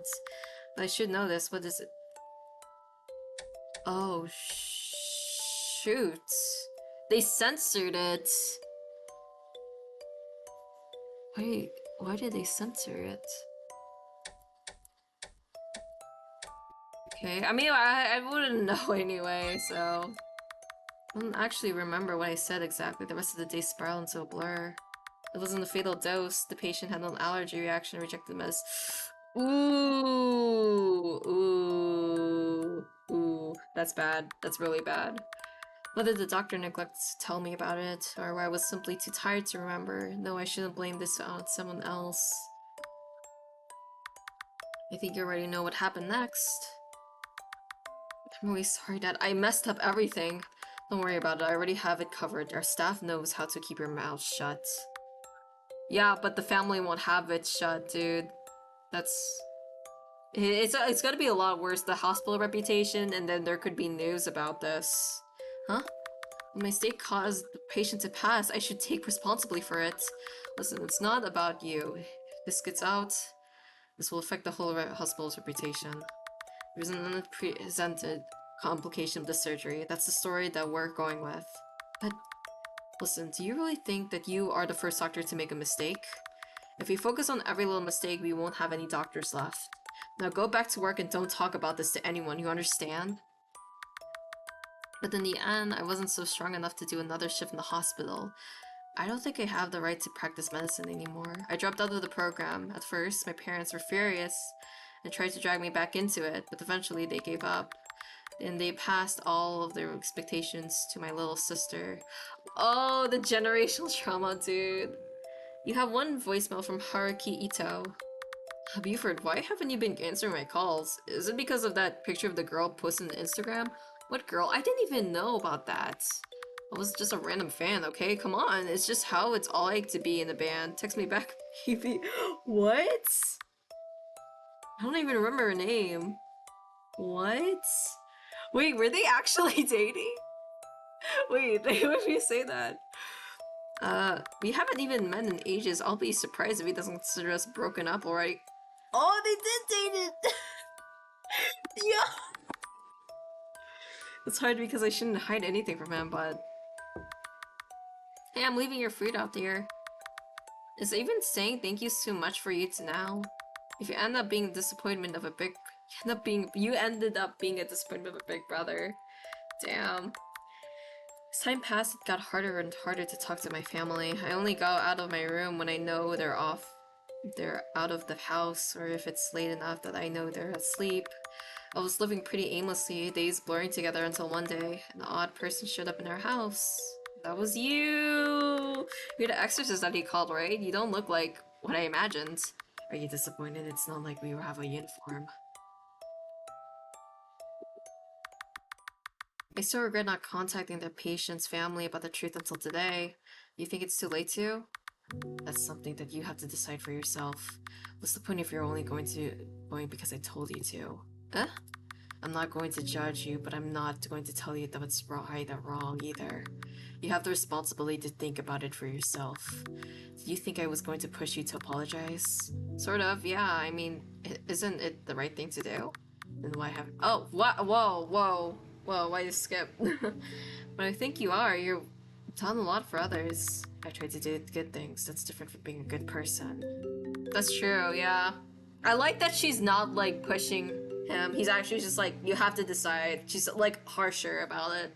But I should know this. What is it? Oh, shoot. They censored it. Wait, why did they censor it? Okay, I mean, I wouldn't know anyway, so... I don't actually remember what I said exactly. The rest of the day spiraled into a blur. It wasn't a fatal dose. The patient had an allergy reaction and rejected the medicine. Ooh. That's bad. That's really bad. Whether the doctor neglected to tell me about it, or I was simply too tired to remember. No, I shouldn't blame this on someone else. I think you already know what happened next. I'm really sorry, Dad. I messed up everything. Don't worry about it. I already have it covered. Our staff knows how to keep your mouth shut. Yeah, but the family won't have it shut, dude. That's... It's gonna be a lot worse. The hospital reputation, and then there could be news about this. Huh? A mistake caused the patient to pass. I should take responsibility for it. Listen, it's not about you. If this gets out, this will affect the whole hospital's reputation. There's an unpresented complication of the surgery. That's the story that we're going with. But, listen, do you really think that you are the first doctor to make a mistake? If we focus on every little mistake, we won't have any doctors left. Now go back to work and don't talk about this to anyone, you understand? But in the end, I wasn't so strong enough to do another shift in the hospital. I don't think I have the right to practice medicine anymore. I dropped out of the program. At first, my parents were furious and tried to drag me back into it, but eventually they gave up. And they passed all of their expectations to my little sister. Oh, the generational trauma, dude. You have one voicemail from Haruki Ito. Buford, why haven't you been answering my calls? Is it because of that picture of the girl posted on Instagram? What girl? I didn't even know about that. I was just a random fan, okay? Come on, it's just how it's all like to be in a band. Text me back, baby. What? I don't even remember her name. What? Wait, were they actually dating? Wait, why would you say that? We haven't even met in ages. I'll be surprised if he doesn't consider us broken up already. Oh, they did date it! Yeah! It's hard because I shouldn't hide anything from him, but... Hey, I'm leaving your food out there. Is even saying thank you so much for you to now? If you end up being a disappointment of a big... You ended up being a disappointment of a big brother. Damn. As time passed, it got harder and harder to talk to my family. I only go out of my room when I know they're out of the house, or if it's late enough that I know they're asleep. I was living pretty aimlessly, days blurring together until one day, an odd person showed up in our house. That was you! You're the exorcist that he called, right? You don't look like what I imagined. Are you disappointed? It's not like we have a uniform. I still regret not contacting the patient's family about the truth until today. You think it's too late to? That's something that you have to decide for yourself. What's the point if you're only going because I told you to? I'm not going to judge you, but I'm not going to tell you that it's right or wrong either. You have the responsibility to think about it for yourself. Do you think I was going to push you to apologize? Sort of, yeah. I mean, isn't it the right thing to do? Then why haven't... Oh, what? Whoa, why you skip? But I think you are. You've done a lot for others. I tried to do good things. That's different from being a good person. That's true, yeah. I like that she's not, like, pushing him. He's actually just like, you have to decide. She's, like, harsher about it.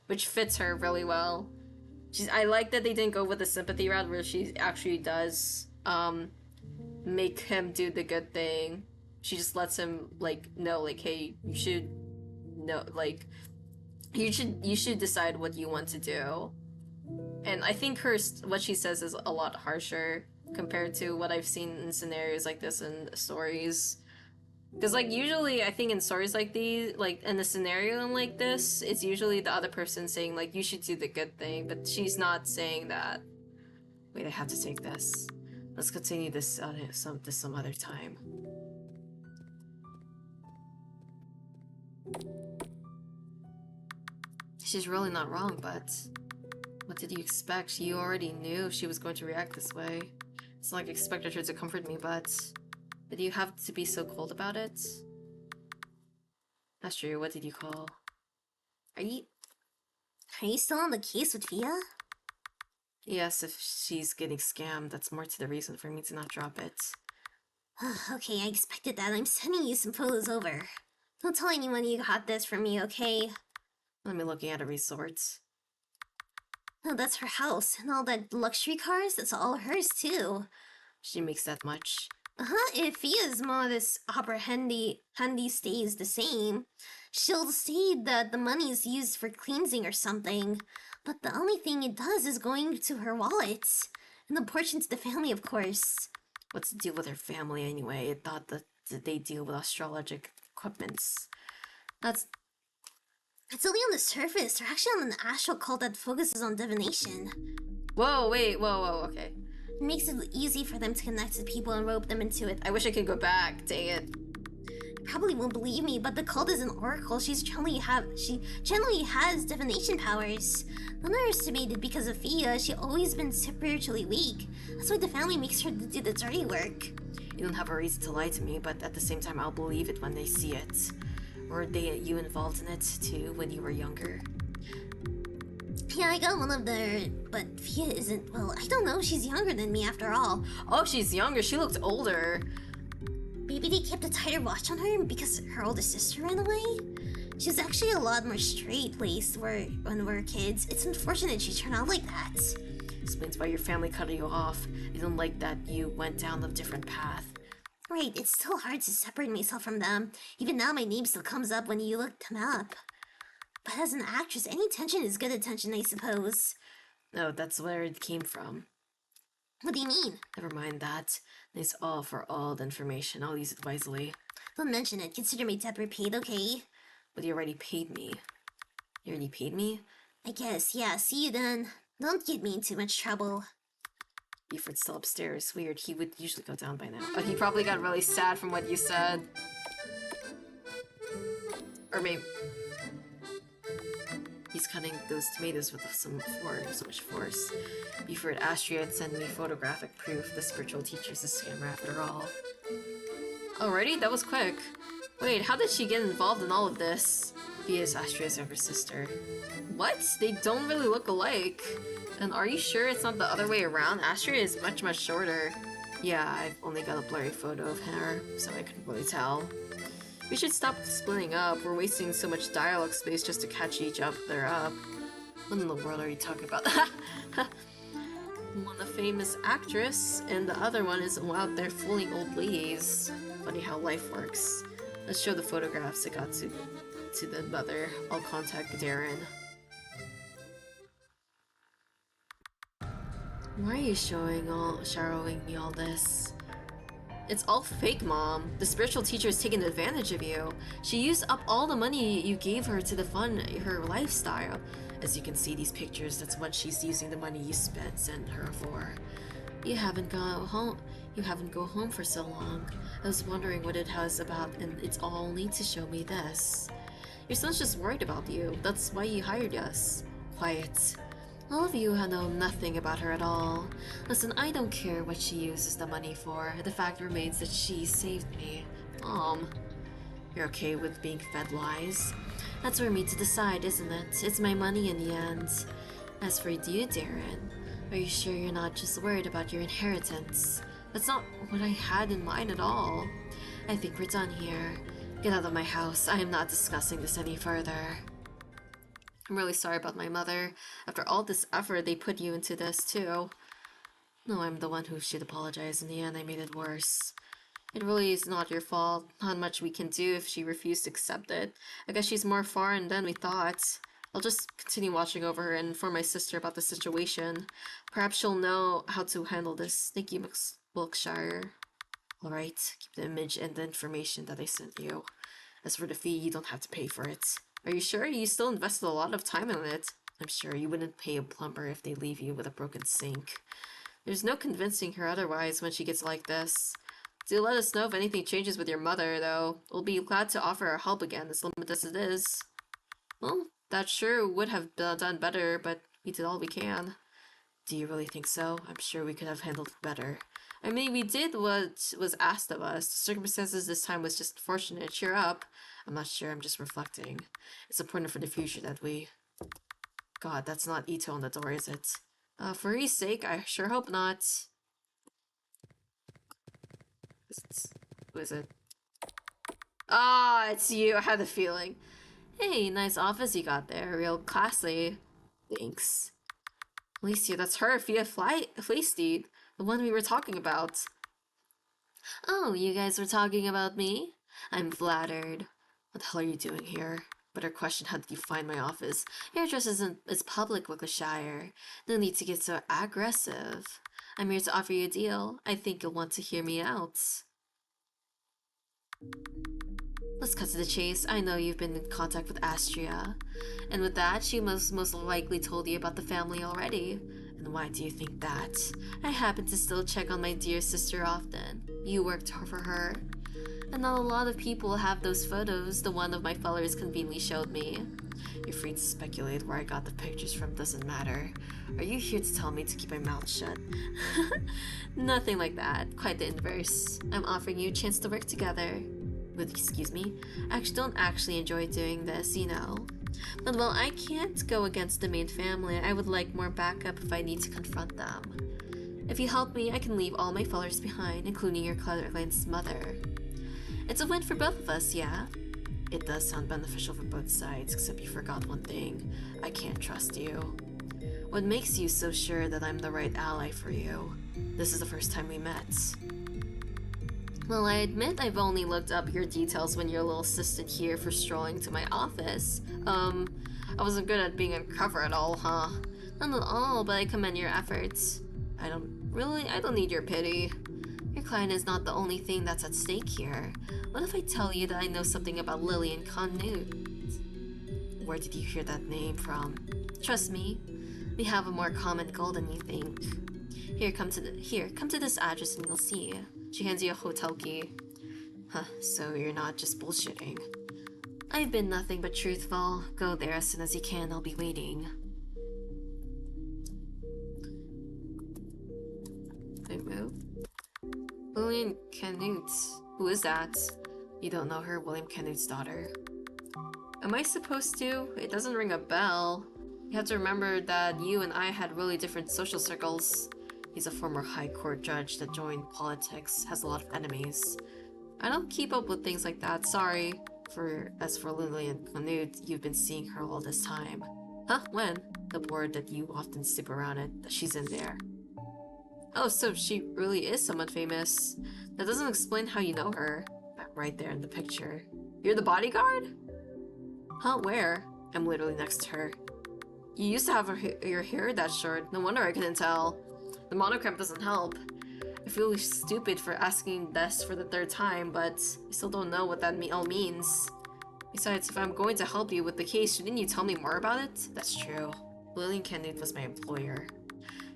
Which fits her really well. I like that they didn't go with the sympathy route where she actually does, make him do the good thing. She just lets him like know, like, hey, you should know, like, you should decide what you want to do. And I think what she says is a lot harsher compared to what I've seen in scenarios like this in stories. Because, like, usually I think in stories like these, like, in a scenario like this, it's usually the other person saying, like, you should do the good thing, but she's not saying that. Wait, I have to take this. Let's continue this some other time. She's really not wrong, but what did you expect? You already knew she was going to react this way. It's not like I expected her to comfort me, but did you have to be so cold about it? That's true. What did you call? Are you still on the case with Fia? Yes, if she's getting scammed, that's more to the reason for me to not drop it. Okay, I expected that. I'm sending you some photos over. Don't tell anyone you got this from me, okay? Let me looking at a resort. No, that's her house. And all that luxury cars, that's all hers too. She makes that much. If Fia's modest opera handy stays the same, she'll say that the money is used for cleansing or something. But the only thing it does is going to her wallet. And the portion to the family, of course. What's the deal with her family anyway? I thought that they deal with astrologic equipments. It's only on the surface. They're actually on an astral cult that focuses on divination. Whoa, wait, whoa, okay. It makes it easy for them to connect to people and rope them into it. I wish I could go back, dang it. You probably won't believe me, but the cult is an oracle. She generally has divination powers. Underestimated because of Fia, she's always been spiritually weak. That's why the family makes her do the dirty work. You don't have a reason to lie to me, but at the same time I'll believe it when they see it. Were you involved in it too when you were younger? Yeah, I got one of their... But Fia isn't... Well, I don't know. She's younger than me after all. Oh, she's younger. She looked older. Maybe they kept a tighter watch on her because her older sister ran away? She's actually a lot more straight-laced when we were kids. It's unfortunate she turned out like that. Explains why your family cut you off. They don't like that you went down a different path. Right, it's still hard to separate myself from them. Even now my name still comes up when you look them up. But as an actress, any attention is good attention, I suppose. No, that's where it came from. What do you mean? Never mind that. It's all for all the information. I'll use it wisely. Don't mention it. Consider my debt repaid, okay? But you already paid me. You already paid me? I guess, yeah. See you then. Don't get me in too much trouble. Buford's still upstairs. Weird. He would usually go down by now. But he probably got really sad from what you said. Or maybe... He's cutting those tomatoes with so much force. Buford Astria had sent me photographic proof the spiritual teacher's a scammer after all. Already? That was quick. Wait, how did she get involved in all of this? Via's Astria's younger sister. What? They don't really look alike. And are you sure it's not the other way around? Astria is much, much shorter. Yeah, I've only got a blurry photo of her, so I couldn't really tell. We should stop splitting up. We're wasting so much dialogue space just to catch each other up. What in the world are you talking about? One a famous actress, and the other one is out there fooling old ladies. Funny how life works. Let's show the photographs I got to the mother. I'll contact Darren. Why are you showing me all this? It's all fake, Mom. The spiritual teacher is taking advantage of you. She used up all the money you gave her to fund her lifestyle. As you can see these pictures, that's what she's using the money you sent her for. You haven't go home for so long. I was wondering what it was about, and it's all only to show me this. Your son's just worried about you. That's why he hired us. Quiet. All of you know nothing about her at all. Listen, I don't care what she uses the money for. The fact remains that she saved me. Mom, you're okay with being fed lies? That's for me to decide, isn't it? It's my money in the end. As for you, Darren, are you sure you're not just worried about your inheritance? That's not what I had in mind at all. I think we're done here. Get out of my house. I am not discussing this any further. I'm really sorry about my mother. After all this effort, they put you into this too. No, I'm the one who should apologize. In the end, I made it worse. It really is not your fault. Not much we can do if she refused to accept it. I guess she's more foreign than we thought. I'll just continue watching over her and inform my sister about the situation. Perhaps she'll know how to handle this. Thank you, Wilkshire. Alright, keep the image and the information that I sent you. As for the fee, you don't have to pay for it. Are you sure? You still invested a lot of time in it. I'm sure you wouldn't pay a plumber if they leave you with a broken sink. There's no convincing her otherwise when she gets like this. Do let us know if anything changes with your mother, though. We'll be glad to offer our help again, as limited as it is. Well, that sure would have done better, but we did all we can. Do you really think so? I'm sure we could have handled it better. I mean, we did what was asked of us. The circumstances this time was just unfortunate. Cheer up. I'm not sure, I'm just reflecting. It's important for the future that we... God, that's not Ito on the door, is it? For his sake, I sure hope not. Who is it? Ah, it's you. I had a feeling. Hey, nice office you got there. Real classy. Thanks. Alicia, that's her, Fia Fleesteed. The one we were talking about. Oh, you guys were talking about me? I'm flattered. What the hell are you doing here? Better question, how did you find my office? Your address is public, Wiltshire. No need to get so aggressive. I'm here to offer you a deal. I think you'll want to hear me out. Let's cut to the chase. I know you've been in contact with Astria. And with that, she most likely told you about the family already. And why do you think that? I happen to still check on my dear sister often. You worked for her. And not a lot of people have those photos the one of my followers conveniently showed me. You're free to speculate where I got the pictures from, doesn't matter. Are you here to tell me to keep my mouth shut? Nothing like that, quite the inverse. I'm offering you a chance to work together. With, excuse me, I don't actually enjoy doing this, you know. But while I can't go against the main family, I would like more backup if I need to confront them. If you help me, I can leave all my followers behind, including your Clutterline's mother. It's a win for both of us, yeah? It does sound beneficial for both sides, except you forgot one thing. I can't trust you. What makes you so sure that I'm the right ally for you? This is the first time we met. Well, I admit I've only looked up your details when your little assistant here for strolling to my office. I wasn't good at being undercover at all, huh? Not at all, but I commend your efforts. I don't need your pity. Your client is not the only thing that's at stake here. What if I tell you that I know something about Lillian Canute? Where did you hear that name from? Trust me, we have a more common goal than you think. Come to this address and you'll see. She hands you a hotel key. Huh, so you're not just bullshitting. I've been nothing but truthful. Go there as soon as you can, I'll be waiting. Wait, move? Lillian Canute. Who is that? You don't know her, William Canute's daughter. Am I supposed to? It doesn't ring a bell. You have to remember that you and I had really different social circles. He's a former high court judge that joined politics, has a lot of enemies. I don't keep up with things like that, sorry. As for Lillian Canute, you've been seeing her all this time. Huh? When? The board that you often stick around at, she's in there. Oh, so she really is someone famous. That doesn't explain how you know her. Right there in the picture. You're the bodyguard? Huh, where? I'm literally next to her. You used to have your hair that short. No wonder I couldn't tell. The monogram doesn't help. I feel stupid for asking this for the third time, but I still don't know what that all means. Besides, if I'm going to help you with the case, shouldn't you tell me more about it? That's true. Lillian Canute was my employer.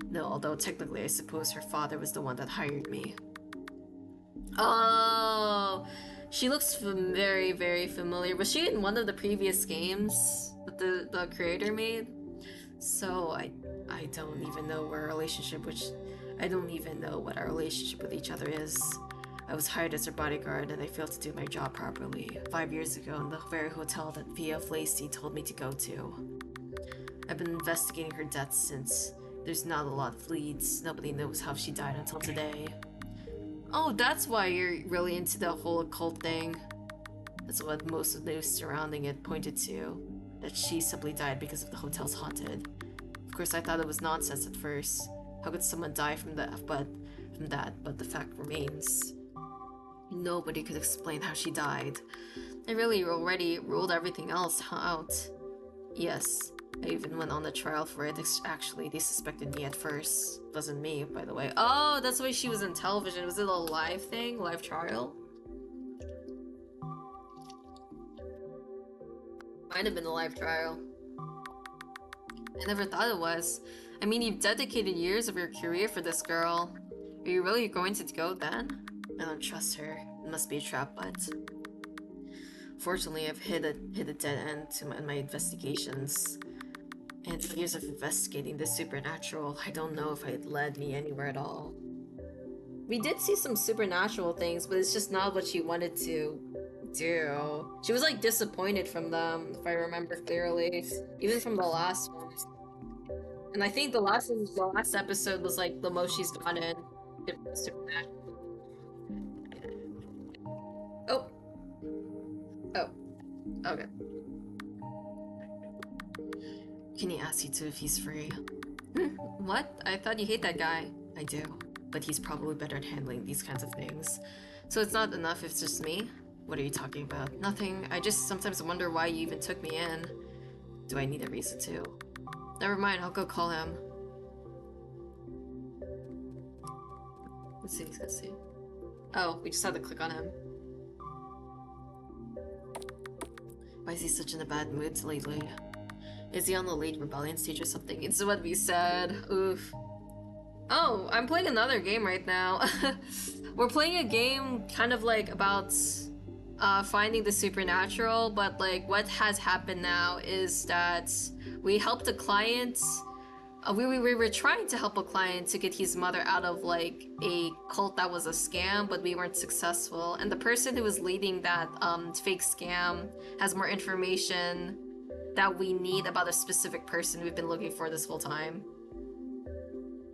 No, although technically I suppose her father was the one that hired me. Oh, she looks very, very familiar. Was she in one of the previous games that the creator made? So I don't even know what our relationship with each other is. I was hired as her bodyguard and I failed to do my job properly 5 years ago in the very hotel that Fia Fleesteed told me to go to. I've been investigating her death since. There's not a lot of leads. Nobody knows how she died until today. Oh, that's why you're really into the whole occult thing. That's what most of the news surrounding it pointed to. That she simply died because of the hotel's haunted. Of course, I thought it was nonsense at first. How could someone die from that? But the fact remains, nobody could explain how she died. I really already ruled everything else out. Yes, I even went on a trial for it. Actually, they suspected me at first. Wasn't me, by the way. Oh, that's why she was in television. Was it a live thing? Live trial? Might have been a live trial. I never thought it was. I mean, you've dedicated years of your career for this girl. Are you really going to go then? I don't trust her. It must be a trap, but... Fortunately, I've hit a dead end to my investigations. And years of investigating the supernatural, I don't know if it led me anywhere at all. We did see some supernatural things, but it's just not what she wanted to do. She was like disappointed from them, if I remember clearly. Even from the last one. And I think the last episode was like the most she's gotten. Supernatural. Oh. Oh. Okay. Can he ask you to if he's free? What? I thought you hate that guy. I do. But he's probably better at handling these kinds of things. So it's not enough if it's just me? What are you talking about? Nothing. I just sometimes wonder why you even took me in. Do I need a reason to? Never mind, I'll go call him. Let's see, let's see. Oh, we just had to click on him. Why is he such in a bad mood lately? Is he on the late rebellion stage or something? It's what we said. Oof. Oh, I'm playing another game right now. We're playing a game kind of like about finding the supernatural, but like what has happened now is that we helped a client. We were trying to help a client to get his mother out of like a cult that was a scam, but we weren't successful. And the person who was leading that fake scam has more information that we need about a specific person we've been looking for this whole time.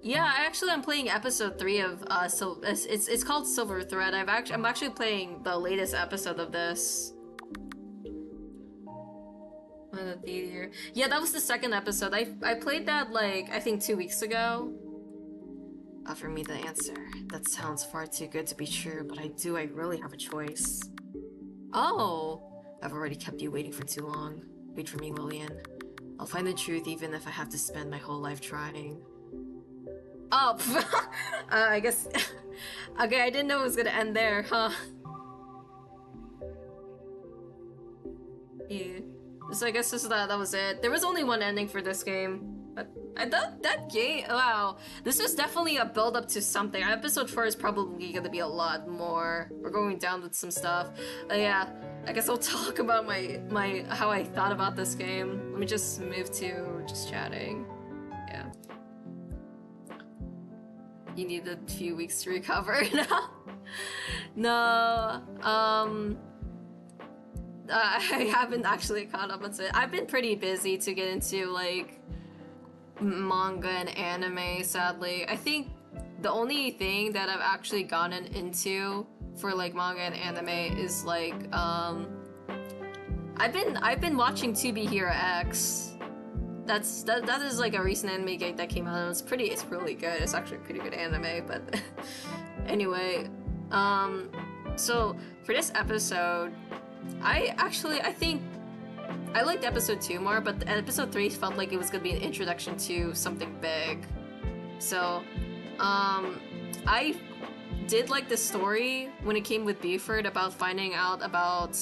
Yeah, I'm playing episode 3 of so it's called Silver Thread. I'm actually playing the latest episode of this. Yeah, that was the second episode. I played that like I think 2 weeks ago. Offer me the answer. That sounds far too good to be true, but I really have a choice. Oh, I've already kept you waiting for too long. Wait for me, Lillian. I'll find the truth even if I have to spend my whole life trying. Oh, I guess. Okay, I didn't know it was gonna end there, huh? Yeah. So I guess that was it. There was only one ending for this game. But that game, wow. This is definitely a build up to something. Episode 4 is probably gonna be a lot more. We're going down with some stuff. Yeah, I guess I'll talk about my how I thought about this game. Let me just move to just chatting. Yeah. You need a few weeks to recover now. No, I haven't actually caught up on it. I've been pretty busy to get into like manga and anime, sadly. I think the only thing that I've actually gotten into for like manga and anime is like I've been watching To Be Hero X. That is like a recent anime game that came out and it's really good. It's actually a pretty good anime, but anyway, so for this episode, I think I liked episode 2 more, but episode 3 felt like it was gonna be an introduction to something big. So, I did like the story when it came with Buford about finding out about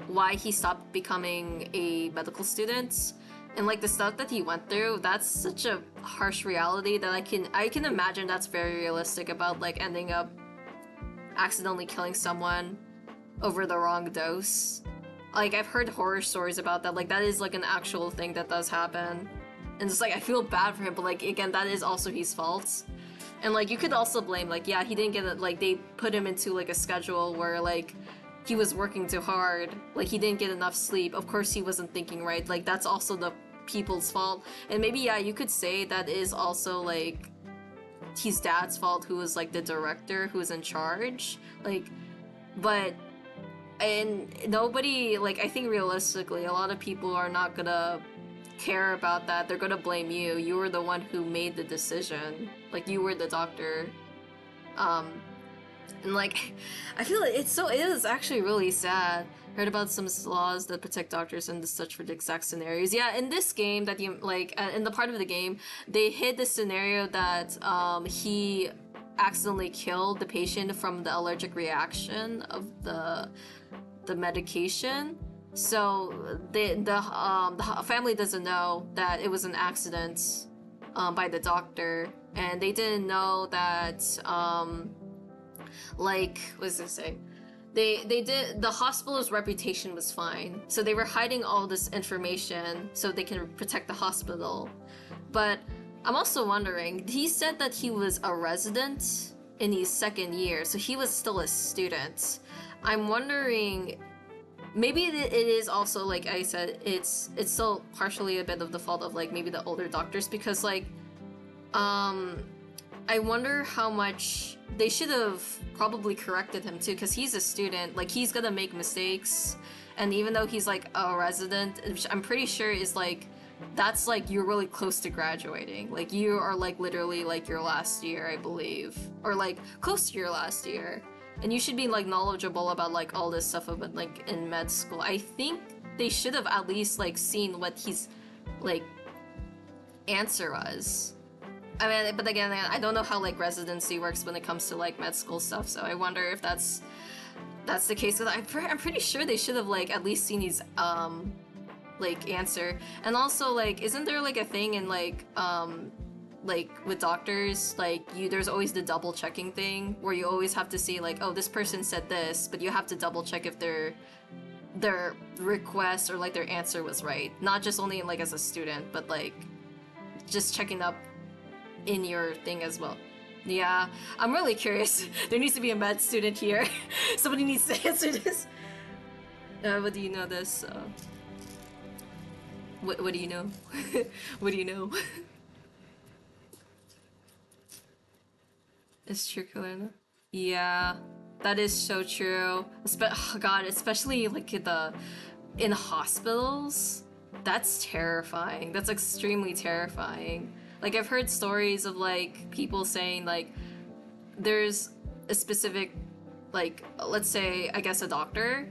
why he stopped becoming a medical student. And like the stuff that he went through, that's such a harsh reality that I can imagine that's very realistic about like ending up accidentally killing someone over the wrong dose. Like I've heard horror stories about that, like that is like an actual thing that does happen. And it's like I feel bad for him, but like again, that is also his fault. And like you could also blame like, yeah, he didn't get it, like they put him into like a schedule where like he was working too hard, like he didn't get enough sleep. Of course he wasn't thinking right, like that's also the people's fault. And maybe yeah, you could say that is also like his dad's fault, who was like the director who was in charge, like, but and nobody, like I think realistically a lot of people are not gonna care about that. They're gonna blame you. You were the one who made the decision. Like, you were the doctor. And like, I feel like it is actually really sad. Heard about some laws that protect doctors and such for the exact scenarios. Yeah, in this game that you like, in the part of the game, they hid the scenario that he accidentally killed the patient from the allergic reaction of the medication. So the family doesn't know that it was an accident by the doctor, and they didn't know that like, what does it say? The hospital's reputation was fine, so they were hiding all this information so they can protect the hospital. But I'm also wondering, he said that he was a resident in his second year, so he was still a student. I'm wondering, maybe it is also, like I said, it's still partially a bit of the fault of like maybe the older doctors, because like I wonder how much they should have probably corrected him too, because he's a student. Like, he's gonna make mistakes, and even though he's like a resident, which I'm pretty sure is like, that's like you're really close to graduating. Like, you are like literally like your last year, I believe, or like close to your last year, and you should be like knowledgeable about like all this stuff about like in med school. I think they should have at least like seen what his like answer was. I mean, but again, I don't know how like residency works when it comes to like med school stuff, so I wonder if that's the case. I'm pretty sure they should have like at least seen his like answer. And also, like, isn't there like a thing in like with doctors, like there's always the double checking thing where you always have to see like, oh, this person said this, but you have to double check if their request or like their answer was right, not just only like as a student, but like just checking up in your thing as well. Yeah, I'm really curious. There needs to be a med student here. Somebody needs to answer this. What do you know this? What do you know? What do you know? It's true, Kalina. Yeah, that is so true. Oh God, especially like in hospitals. That's terrifying. That's extremely terrifying. Like, I've heard stories of like people saying like there's a specific, like, let's say, I guess a doctor,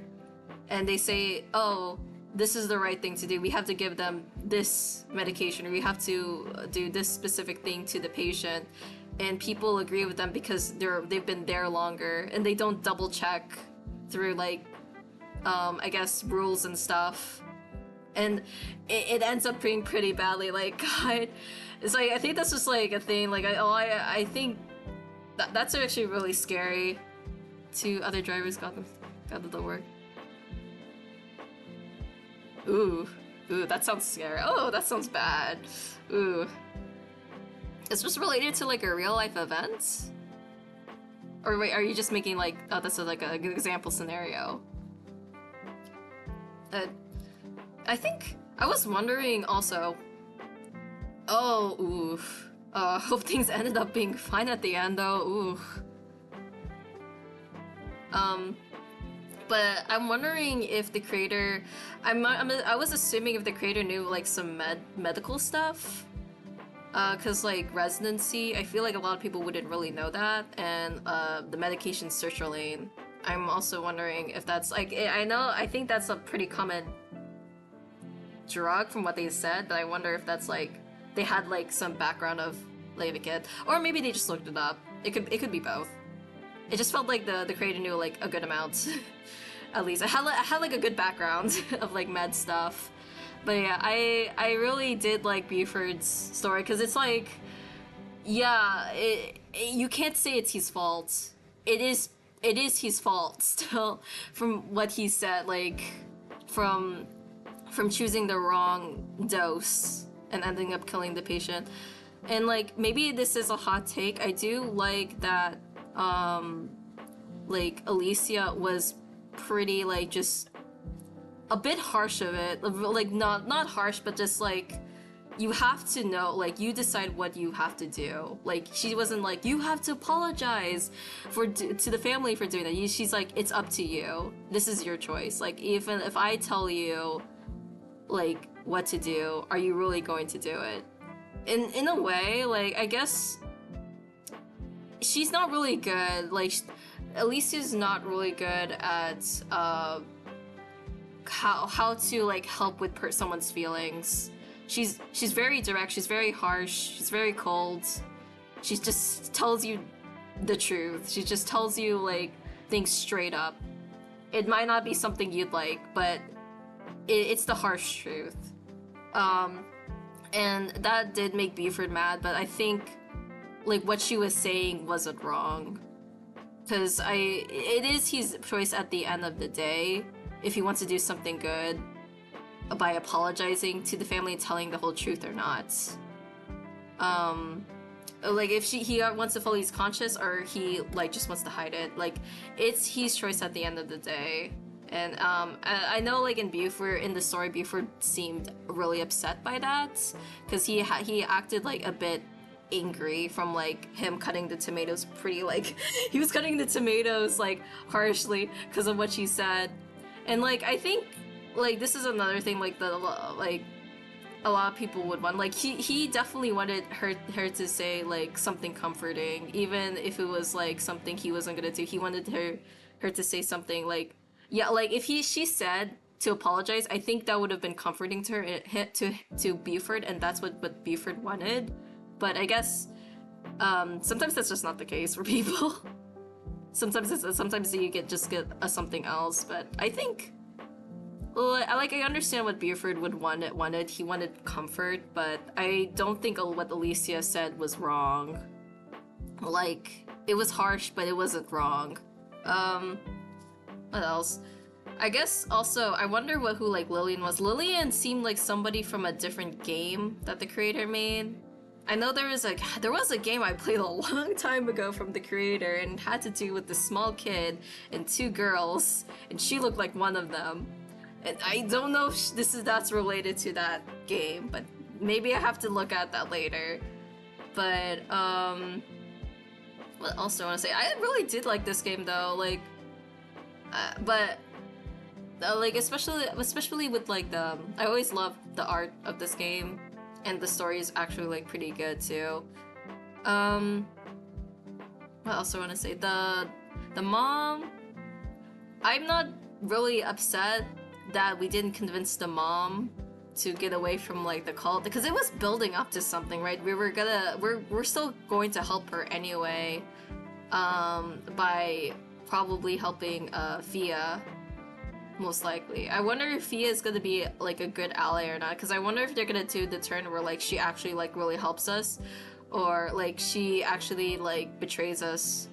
and they say, oh, this is the right thing to do. We have to give them this medication, or we have to do this specific thing to the patient. And people agree with them because they've been there longer, and they don't double check through like, I guess, rules and stuff. And it ends up being pretty badly. Like, God, it's like, I think that's just like a thing. Like, I think that's actually really scary. Two other drivers got to the door. Ooh, that sounds scary. Oh, that sounds bad. Ooh. Is this related to like a real life event? Or wait, are you just making like, oh, that's like a good example scenario? I think, I was wondering also, oh, oof. Hope things ended up being fine at the end though, oof. But I'm wondering if the creator, I was assuming if the creator knew like some medical stuff. Cause like residency, I feel like a lot of people wouldn't really know that, and the medication search lane. I'm also wondering if that's like, I think that's a pretty common drug from what they said, but I wonder if that's like, they had like some background of Leviket, or maybe they just looked it up. It could be both. It just felt like the creator knew like a good amount. At least I had like a good background of like med stuff. But yeah, I really did like Buford's story, because it's like, yeah, you can't say it's his fault. It is his fault still, from what he said, like from choosing the wrong dose and ending up killing the patient. And like, maybe this is a hot take, I do like that like Alicia was pretty like just a bit harsh of it, like not harsh, but just like, you have to know, like, you decide what you have to do. Like, she wasn't like, you have to apologize to the family for doing that. She's like, it's up to you. This is your choice. Like, even if I tell you, like what to do, are you really going to do it? In a way, like, I guess she's not really good. Like, Alicia's not really good at how to like help with someone's feelings. She's very direct. She's very harsh. She's very cold. She just tells you the truth. She just tells you like things straight up. It might not be something you'd like, but it's the harsh truth. And that did make Buford mad, but I think like what she was saying wasn't wrong, because it is his choice at the end of the day if he wants to do something good by apologizing to the family and telling the whole truth or not. Like if he wants to follow his conscience, or he like just wants to hide it. Like it's his choice at the end of the day. And I know like in the story, Buford seemed really upset by that, because he acted like a bit angry from like him cutting the tomatoes pretty, like he was cutting the tomatoes like harshly because of what she said. And like I think like this is another thing like like a lot of people would want, like he definitely wanted her to say like something comforting, even if it was like something he wasn't gonna do. He wanted her to say something like, yeah, like if she said to apologize, I think that would have been comforting to her, to Buford, and that's what Buford wanted. But I guess sometimes that's just not the case for people. sometimes you get something else. But I think, like I understand what Buford wanted. He wanted comfort, but I don't think what Alicia said was wrong. Like it was harsh, but it wasn't wrong. What else? I guess also I wonder who like Lillian was. Lillian seemed like somebody from a different game that the creator made. I know there was a game I played a long time ago from the creator, and it had to do with this small kid and two girls, and she looked like one of them. And I don't know if that's related to that game, but maybe I have to look at that later. But what else do I want to say? I really did like this game though, like. Like especially with like I always loved the art of this game, and the story is actually like pretty good too. What else do I want to say? The mom, I'm not really upset that we didn't convince the mom to get away from like the cult, because it was building up to something, right? We're still going to help her anyway, by probably helping Fia, most likely. I wonder if Fia is gonna be like a good ally or not, because I wonder if they're gonna do the turn where like she actually like really helps us, or like she actually like betrays us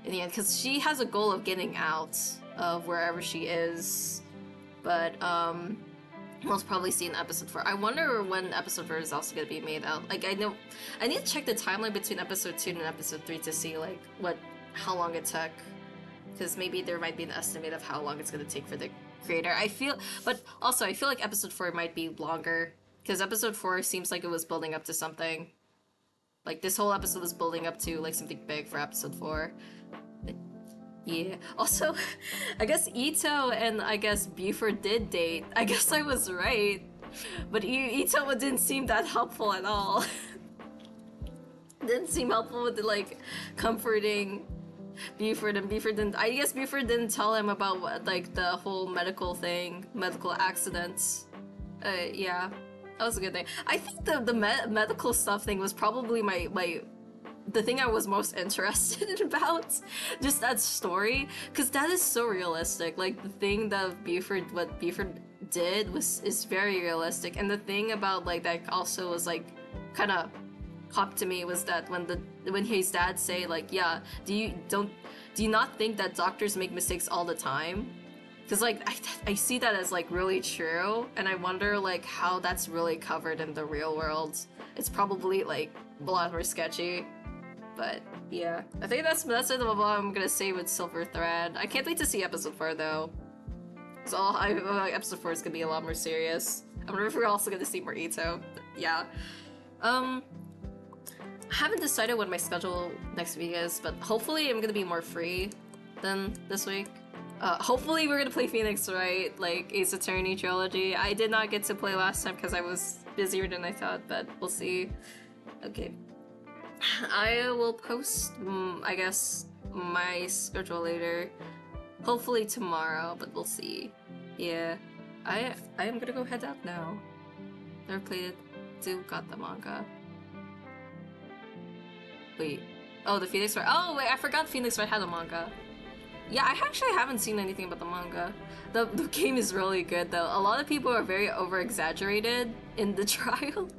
in the end, because she has a goal of getting out of wherever she is. But we'll probably see in episode 4. I wonder when episode 4 is also gonna be made out. Like I need to check the timeline between episode 2 and episode 3 to see like how long it took. Because maybe there might be an estimate of how long it's going to take for the creator. But also I feel like episode 4 might be longer, because episode 4 seems like it was building up to something. Like this whole episode was building up to like something big for episode 4. But, yeah. Also, I guess Ito and I guess Buford did date. I guess I was right. But Ito didn't seem that helpful at all. Didn't seem helpful with the like comforting Buford, and I guess Buford didn't tell him about what, like the whole medical accidents. Yeah, that was a good thing. I think the medical stuff thing was probably the thing I was most interested about, just that story, because that is so realistic. Like the thing that what Buford did is very realistic, and the thing about like that also was like kind of popped to me was that when his dad say like, yeah, do you not think that doctors make mistakes all the time? Because like I see that as like really true, and I wonder like how that's really covered in the real world. It's probably like a lot more sketchy, but yeah, I think that's it of what I'm gonna say with Silver Thread. I can't wait to see episode 4 though. So episode 4 is gonna be a lot more serious. I wonder if we're also gonna see more Ito. Yeah. I haven't decided what my schedule next week is, but hopefully I'm gonna be more free than this week. Hopefully we're gonna play Phoenix Wright, like Ace Attorney trilogy. I did not get to play last time because I was busier than I thought, but we'll see. Okay. I will post, I guess, my schedule later. Hopefully tomorrow, but we'll see. Yeah. I am gonna go head out now. Never played it. Still got the manga. Wait. Oh, the Phoenix Wright. Oh, wait, I forgot Phoenix Wright had a manga. Yeah, I actually haven't seen anything about the manga. The game is really good, though. A lot of people are very over-exaggerated in the trial.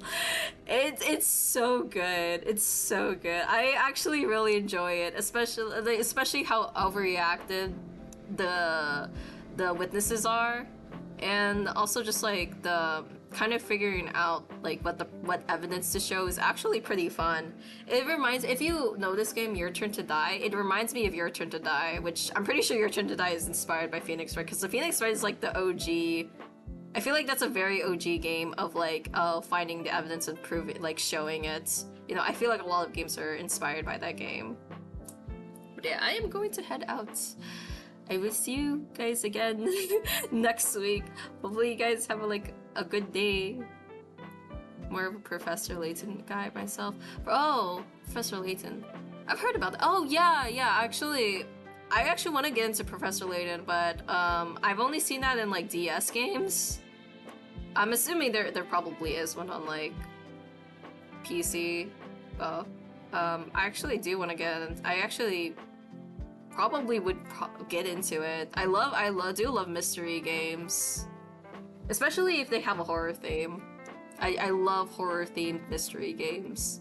It's so good. It's so good. I actually really enjoy it, especially how overreacted the witnesses are, and also just like the kind of figuring out like what evidence to show is actually pretty fun. It reminds, if you know this game, Your Turn to Die, it reminds me of Your Turn to Die, which I'm pretty sure Your Turn to Die is inspired by Phoenix Wright, because the Phoenix Wright is like the OG. I feel like that's a very OG game of like finding the evidence and proving, like showing it. You know, I feel like a lot of games are inspired by that game. But yeah, I am going to head out. I will see you guys again next week. Hopefully you guys have a good day. More of a Professor Layton guy myself. Oh, Professor Layton. I've heard about that. Oh yeah, actually, I actually want to get into Professor Layton, but I've only seen that in like DS games. I'm assuming there probably is one on like PC. I actually do want to get in. I actually probably would get into it. I do love mystery games, especially if they have a horror theme. I love horror themed mystery games.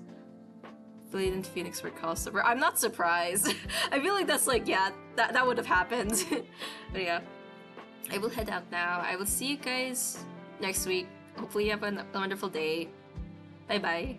Played into Phoenix Wright crossover. I'm not surprised. I feel like that's like, yeah, that would have happened. But yeah, I will head out now. I will see you guys next week. Hopefully you have a wonderful day. Bye bye.